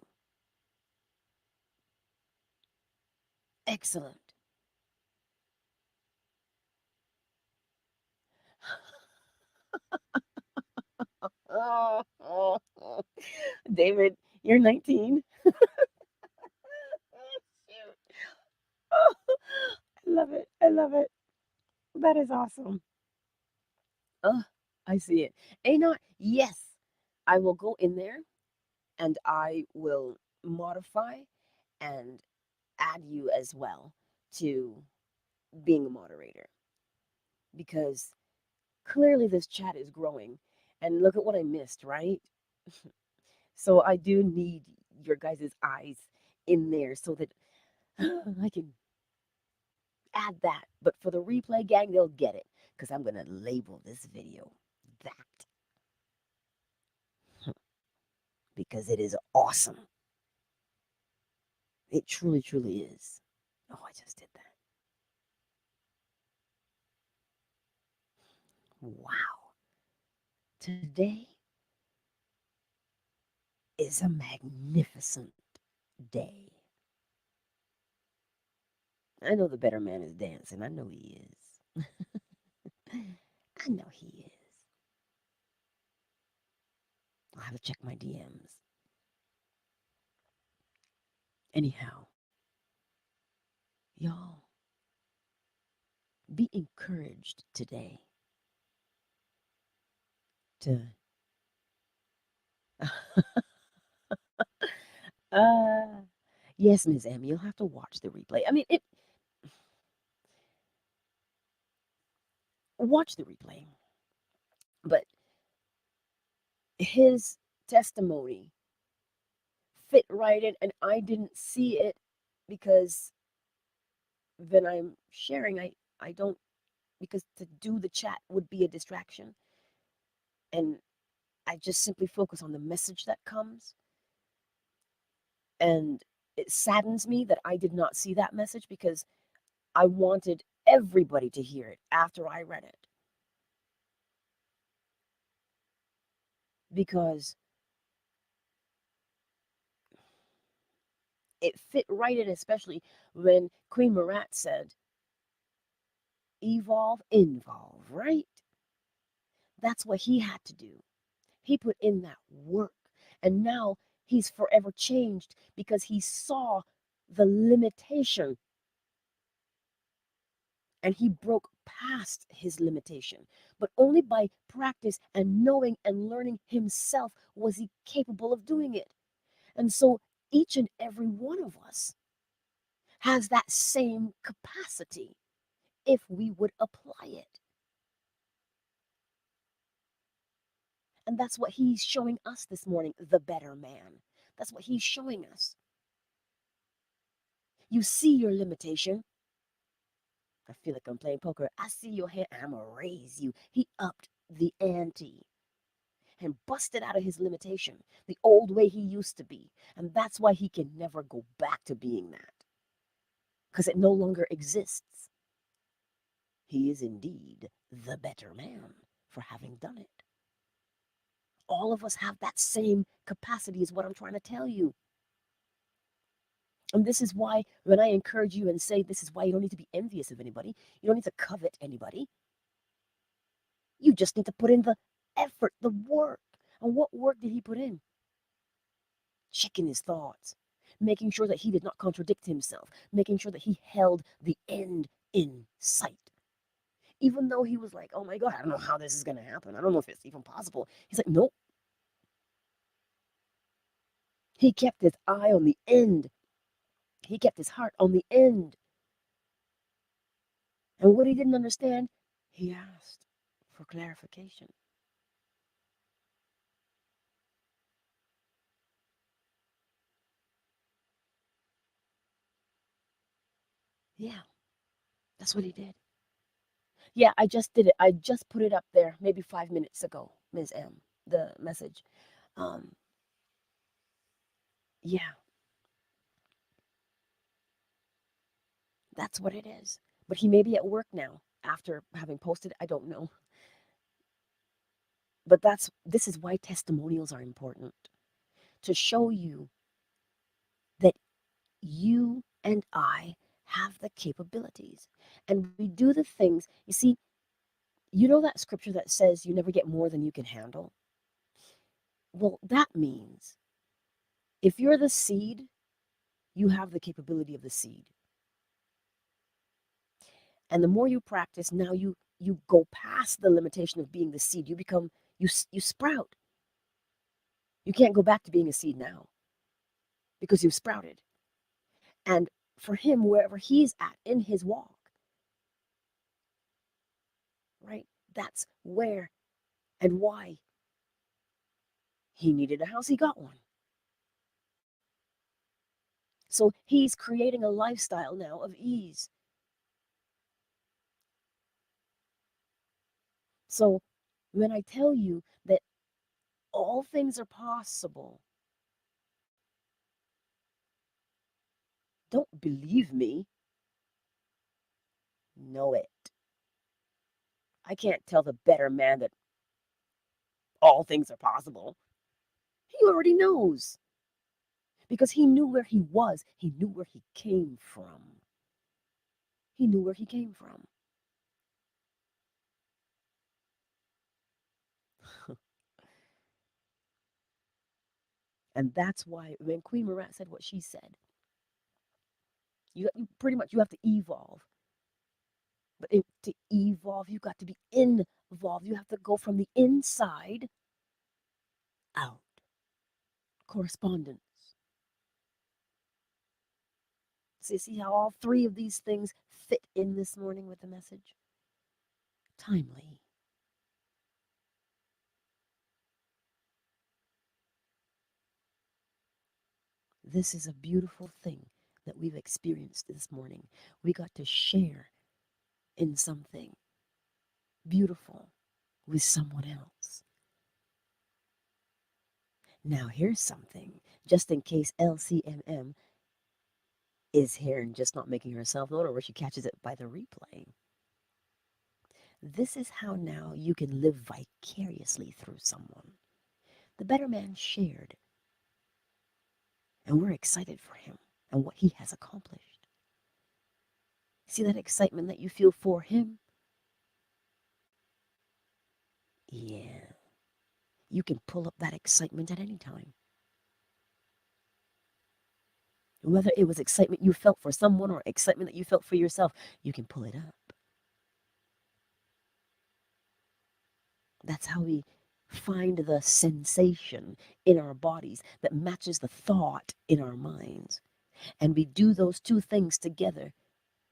Excellent. Oh, oh, oh. David, you're 19. Shoot. Oh, I love it. I love it. That is awesome. Oh, I see it. Anot, yes, I will go in there and I will modify and add you as well to being a moderator because clearly this chat is growing. And look at what I missed, right? So I do need your guys' eyes in there so that I can add that. But for the replay gang, they'll get it because I'm going to label this video that because it is awesome. It truly, truly is. Oh, I just did that. Wow. Today is a magnificent day. I know the better man is dancing. I know he is. I know he is. I'll have to check my DMs. Anyhow, y'all, be encouraged today to uh yes, Miss Emmy, you'll have to watch the replay. I mean it watch the replay. But his testimony fit right in and I didn't see it because when I'm sharing I don't because to do the chat would be a distraction and I just simply focus on the message that comes and it saddens me that I did not see that message because I wanted everybody to hear it after I read it because it fit right in, especially when Queen Marat said, evolve, involve, right? That's what he had to do. He put in that work. And now he's forever changed because he saw the limitation and he broke past his limitation. But only by practice and knowing and learning himself was he capable of doing it. And so each and every one of us has that same capacity if we would apply it. And that's what he's showing us this morning, the better man. That's what he's showing us. You see your limitation. I feel like I'm playing poker. I see your hand, I'm going to raise you. He upped the ante and busted out of his limitation, the old way he used to be. And that's why he can never go back to being that, because it no longer exists. He is indeed the better man for having done it. All of us have that same capacity, is what I'm trying to tell you. And this is why, when I encourage you and say, this is why you don't need to be envious of anybody, you don't need to covet anybody. You just need to put in the effort, the work. And what work did he put in? Checking his thoughts, making sure that he did not contradict himself, making sure that he held the end in sight. Even though he was like, oh my God, I don't know how this is going to happen. I don't know if it's even possible. He's like, nope. He kept his eye on the end. He kept his heart on the end. And what he didn't understand, he asked for clarification. Yeah, that's what he did. Yeah, I just did it. I just put it up there maybe 5 minutes ago, Ms. M, the message. Um, yeah, that's what it is. But he may be at work now after having posted. I don't know. But this is why testimonials are important, to show you that you and I have the capabilities, and we do the things. You see, you know that scripture that says you never get more than you can handle? Well, that means if you're the seed, you have the capability of the seed. And the more you practice, now you go past the limitation of being the seed. You become, you sprout. You can't go back to being a seed now because you've sprouted. And for him, wherever he's at in his walk, right? That's where and why he needed a house. He got one. So he's creating a lifestyle now of ease. So when I tell you that all things are possible, don't believe me, know it. I can't tell the better man that all things are possible. He already knows because he knew where he was. He knew where he came from. He knew where he came from. And that's why when Queen Marat said what she said, you pretty much you have to evolve. But to evolve, you got to be involved. You have to go from the inside out. Correspondence. So you see how all three of these things fit in this morning with the message? Timely. This is a beautiful thing that we've experienced this morning. We got to share in something beautiful with someone else. Now, here's something, just in case LCMM is here and just not making herself known, or she catches it by the replay. This is how now you can live vicariously through someone. The better man shared, and we're excited for him and what he has accomplished. See that excitement that you feel for him? Yeah, you can pull up that excitement at any time. Whether it was excitement you felt for someone or excitement that you felt for yourself, you can pull it up. That's how we find the sensation in our bodies that matches the thought in our minds. And we do those two things together,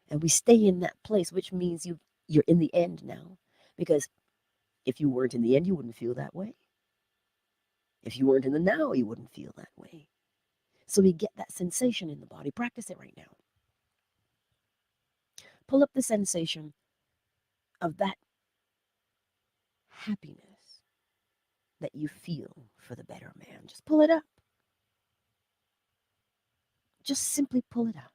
and we stay in that place, which means you're in the end now. Because if you weren't in the end, you wouldn't feel that way. If you weren't in the now, you wouldn't feel that way. So we get that sensation in the body. Practice it right now. Pull up the sensation of that happiness that you feel for the better man. Just pull it up. Just simply pull it up.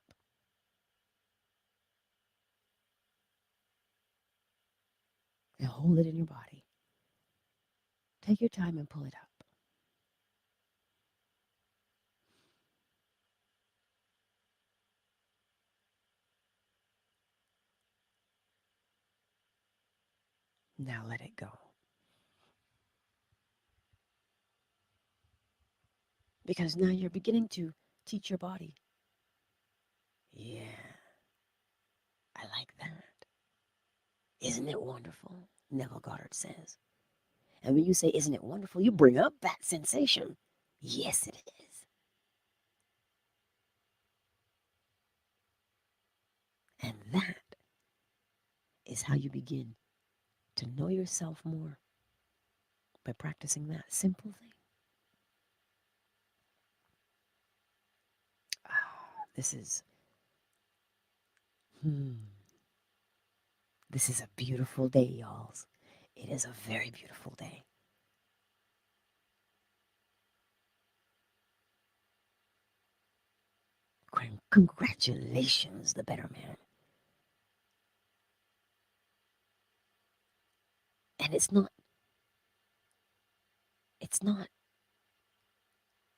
And hold it in your body. Take your time and pull it up. Now let it go. Because now you're beginning to teach your body. Yeah, I like that. Isn't it wonderful? Neville Goddard says. And when you say, isn't it wonderful, you bring up that sensation. Yes, it is. And that is how you begin to know yourself more by practicing that simple thing. This is, this is a beautiful day, y'all. It is a very beautiful day. Congratulations, the better man. And it's not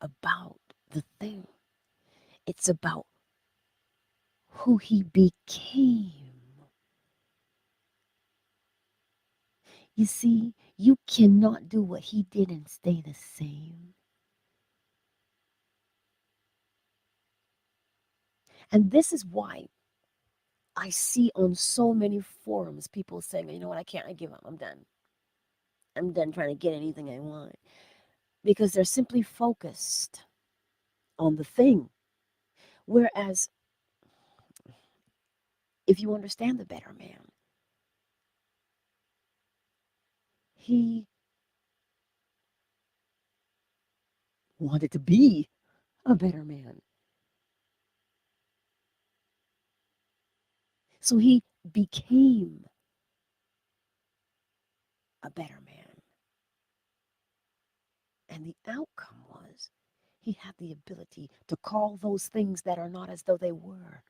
about the thing. It's about who he became. You see, you cannot do what he did and stay the same. And this is why I see on so many forums people saying, you know what, I give up. I'm done. I'm done trying to get anything I want. Because they're simply focused on the thing. Whereas, if you understand the better man, he wanted to be a better man. So he became a better man. And the outcome was he had the ability to call those things that are not as though they were.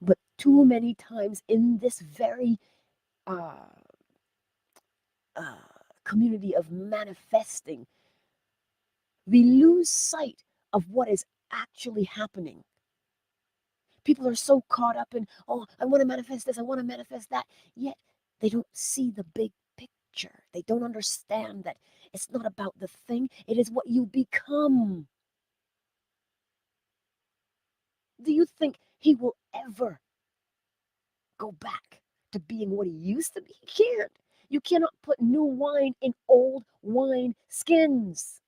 But too many times in this very uh, uh, community of manifesting, we lose sight of what is actually happening. People are so caught up in, oh, I want to manifest this, I want to manifest that, yet they don't see the big picture. They don't understand that it's not about the thing, it is what you become. Do you think he will ever go back to being what he used to be? He can't. You cannot put new wine in old wine skins.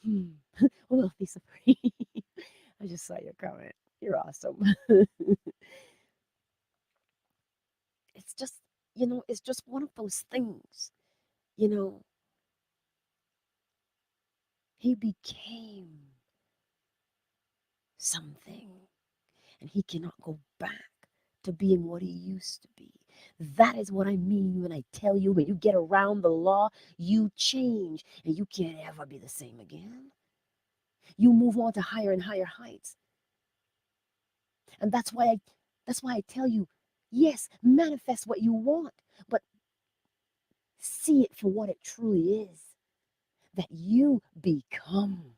Hmm. Wealthy Supreme. I just saw your comment. You're awesome. It's just, it's just one of those things. You know, he became something and he cannot go back to being what he used to be. That is what I mean when I tell you when you get around the law, you change and you can't ever be the same again. You move on to higher and higher heights. And that's why I tell you, yes, manifest what you want, but see it for what it truly is. That you become.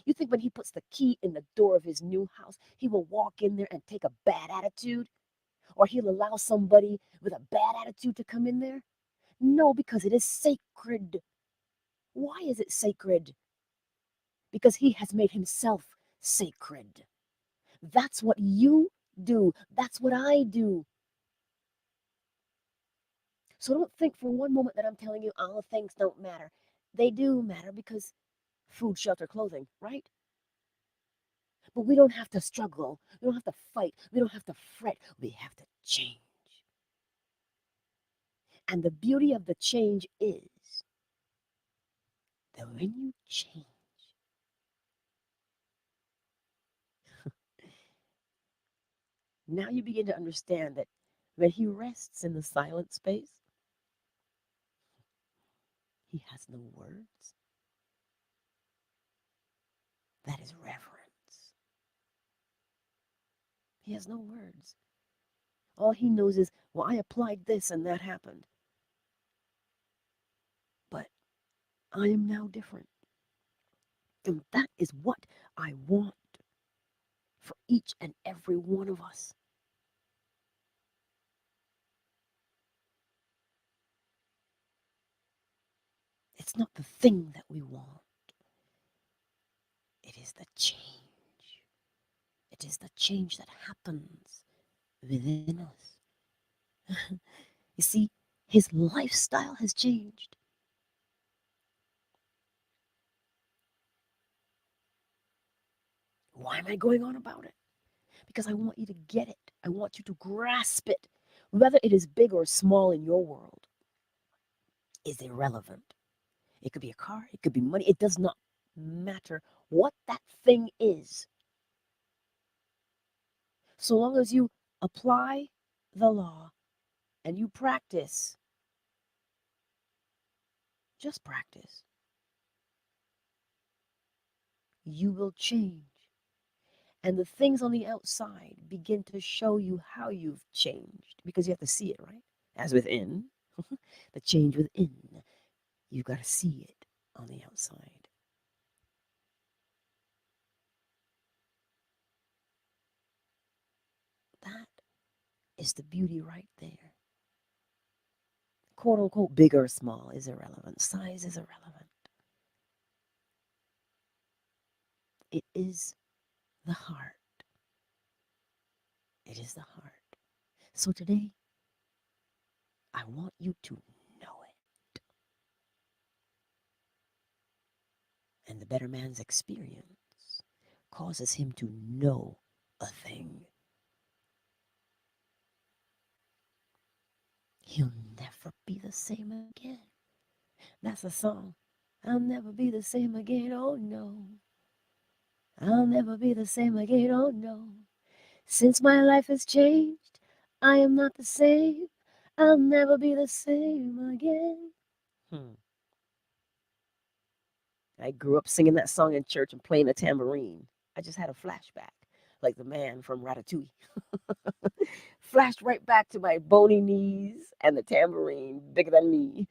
You think when he puts the key in the door of his new house, he will walk in there and take a bad attitude? Or he'll allow somebody with a bad attitude to come in there? No, because it is sacred. Why is it sacred? Because he has made himself sacred. That's what you do. That's what I do. So don't think for one moment that I'm telling you all things don't matter. They do matter because food, shelter, clothing, right? But we don't have to struggle. We don't have to fight. We don't have to fret. We have to change. And the beauty of the change is that when you change, now you begin to understand that when he rests in the silent space, he has no words. That is reverence. He has no words. All he knows is, well, I applied this and that happened. But I am now different. And that is what I want for each and every one of us. It's not the thing that we want, it is the change. It is the change that happens within us. You see, his lifestyle has changed. Why am I going on about it? Because I want you to get it. I want you to grasp it. Whether it is big or small in your world is irrelevant. It could be a car, it could be money. It does not matter what that thing is. So long as you apply the law and you practice, just practice, you will change. And the things on the outside begin to show you how you've changed because you have to see it, right? As within, the change within, you've got to see it on the outside. That is the beauty right there. Quote unquote, big or small is irrelevant. Size is irrelevant. It is the heart. It is the heart. So today, I want you to know it. And the better man's experience causes him to know a thing. He'll never be the same again. That's a song. I'll never be the same again, oh no. I'll never be the same again, oh no. Since my life has changed, I am not the same. I'll never be the same again. I grew up singing that song in church and playing a tambourine. I just had a flashback, like the man from Ratatouille. Flashed right back to my bony knees and the tambourine bigger than me.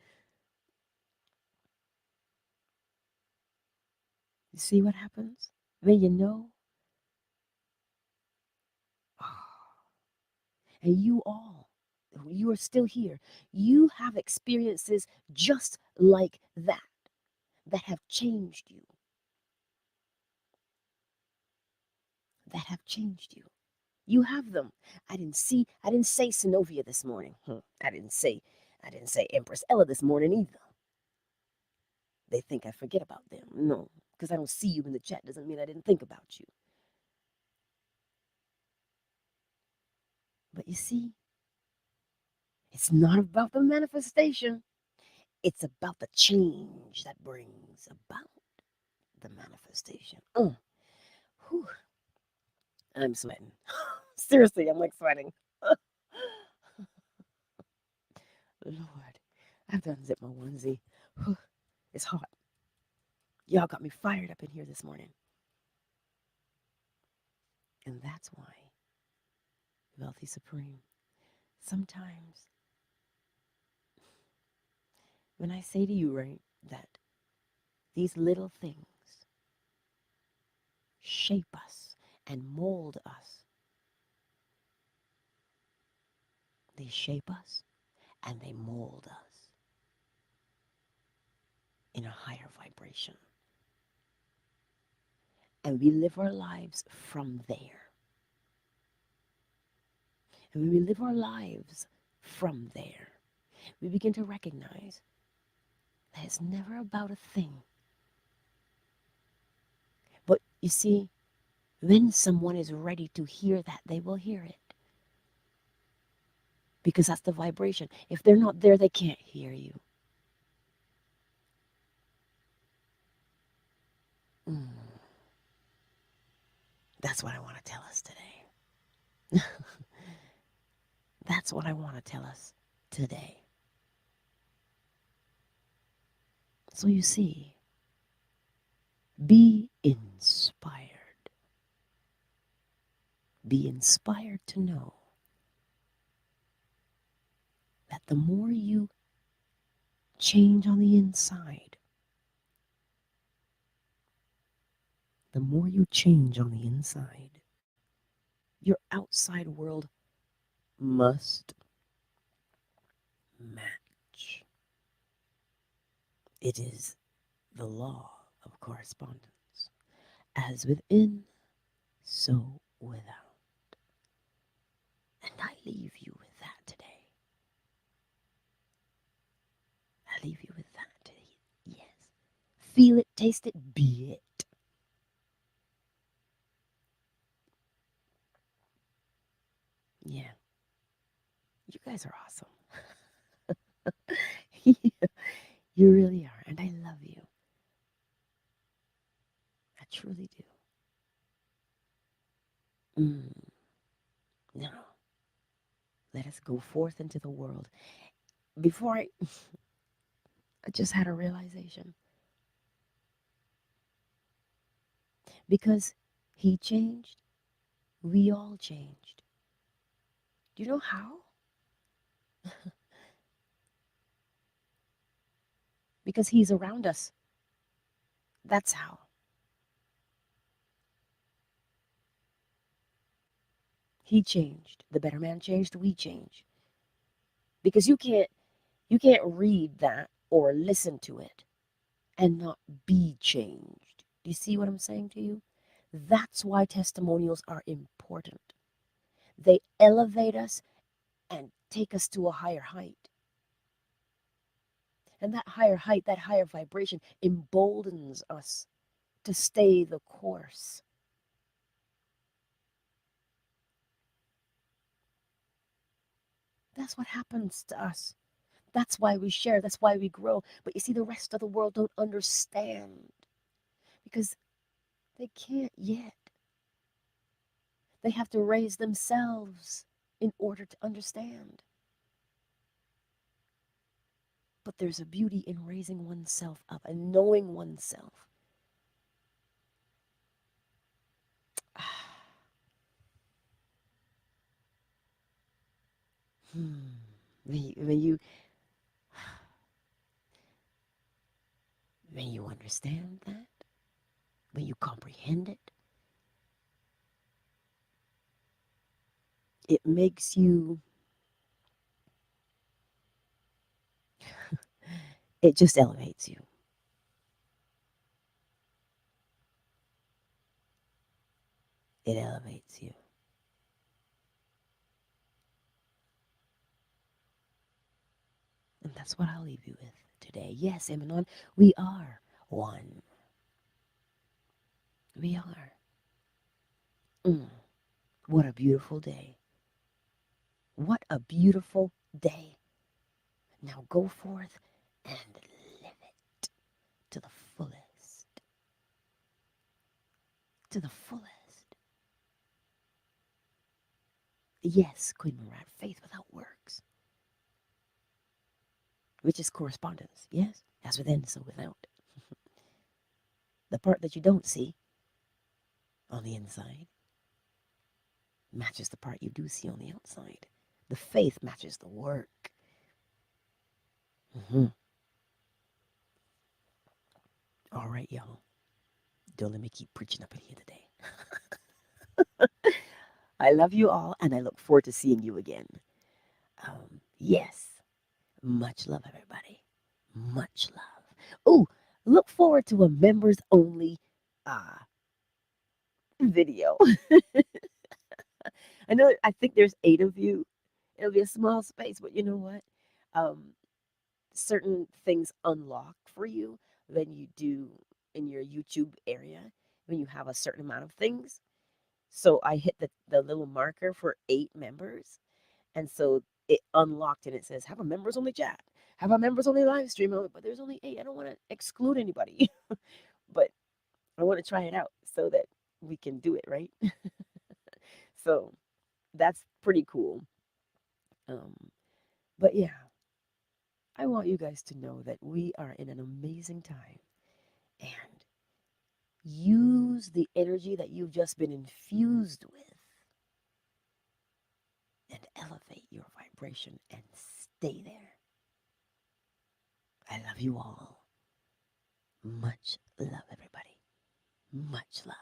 You see what happens? When you know, and you all, you are still here. You have experiences just like that have changed you, that have changed you. You have them. I didn't say Synovia this morning. I didn't say Empress Ella this morning either. They think I forget about them. No, because I don't see you in the chat doesn't mean I didn't think about you. But you see, it's not about the manifestation. It's about the change that brings about the manifestation. Whew, I'm sweating. Seriously, I'm like sweating. Lord, I've done zip my onesie. Whew, it's hot. Y'all got me fired up in here this morning. And that's why, Wealthy Supreme, sometimes when I say to you, right, that these little things shape us and mold us, they shape us and they mold us in a higher vibration. And we live our lives from there. And when we live our lives from there, we begin to recognize that it's never about a thing. But you see, When someone is ready to hear that, they will hear it because that's the vibration. If they're not there, they can't hear you. Mm, that's what I want to tell us today. That's what I want to tell us today. So you see, be inspired. Be inspired to know that the more you change on the inside, the more you change on the inside, your outside world must match. It is the law of correspondence. As within, so without. And I leave you with that today. I leave you with that today. Yes. Feel it, taste it, be it. Yeah. You guys are awesome. You really are. And I love you. I truly do. Mm. Now, let us go forth into the world. Before I just had a realization. Because he changed, we all changed. Do you know how? Because he's around us. That's how. He changed. The better man changed, we change. Because you can't read that or listen to it and not be changed. Do you see what I'm saying to you? That's why testimonials are important. They elevate us and take us to a higher height. And that higher height, that higher vibration emboldens us to stay the course. That's what happens to us. That's why we share. That's why we grow. But you see, the rest of the world don't understand because they can't yet. They have to raise themselves in order to understand. But there's a beauty in raising oneself up and knowing oneself. Hmm. When you understand that, when you comprehend it, it makes you, it just elevates you. It elevates you. And that's what I'll leave you with today. Yes, Emanon, we are one. We are. Mm, what a beautiful day. What a beautiful day. Now go forth and live it to the fullest. To the fullest. Yes, Queen Marat, faith without works, which is correspondence. Yes, as within, so without. The part that you don't see on the inside matches the part you do see on the outside. The faith matches the work. Mm-hmm. All right, y'all. Don't let me keep preaching up in here today. I love you all, and I look forward to seeing you again. Yes, much love, everybody. Much love. Oh, look forward to a members only uh, video. I think there's 8 of you. It'll be a small space, but you know what? Um, certain things unlock for you when you do in your YouTube area, when you have a certain amount of things. So I hit the little marker for 8 members. And so it unlocked and it says, have a members only chat, have a members only live stream. But there's only 8. I don't want to exclude anybody, but I want to try it out so that we can do it, right? So that's pretty cool. Um, but yeah, I want you guys to know that we are in an amazing time and use the energy that you've just been infused with and elevate your vibration and stay there. I love you all. Much love, everybody. Much love.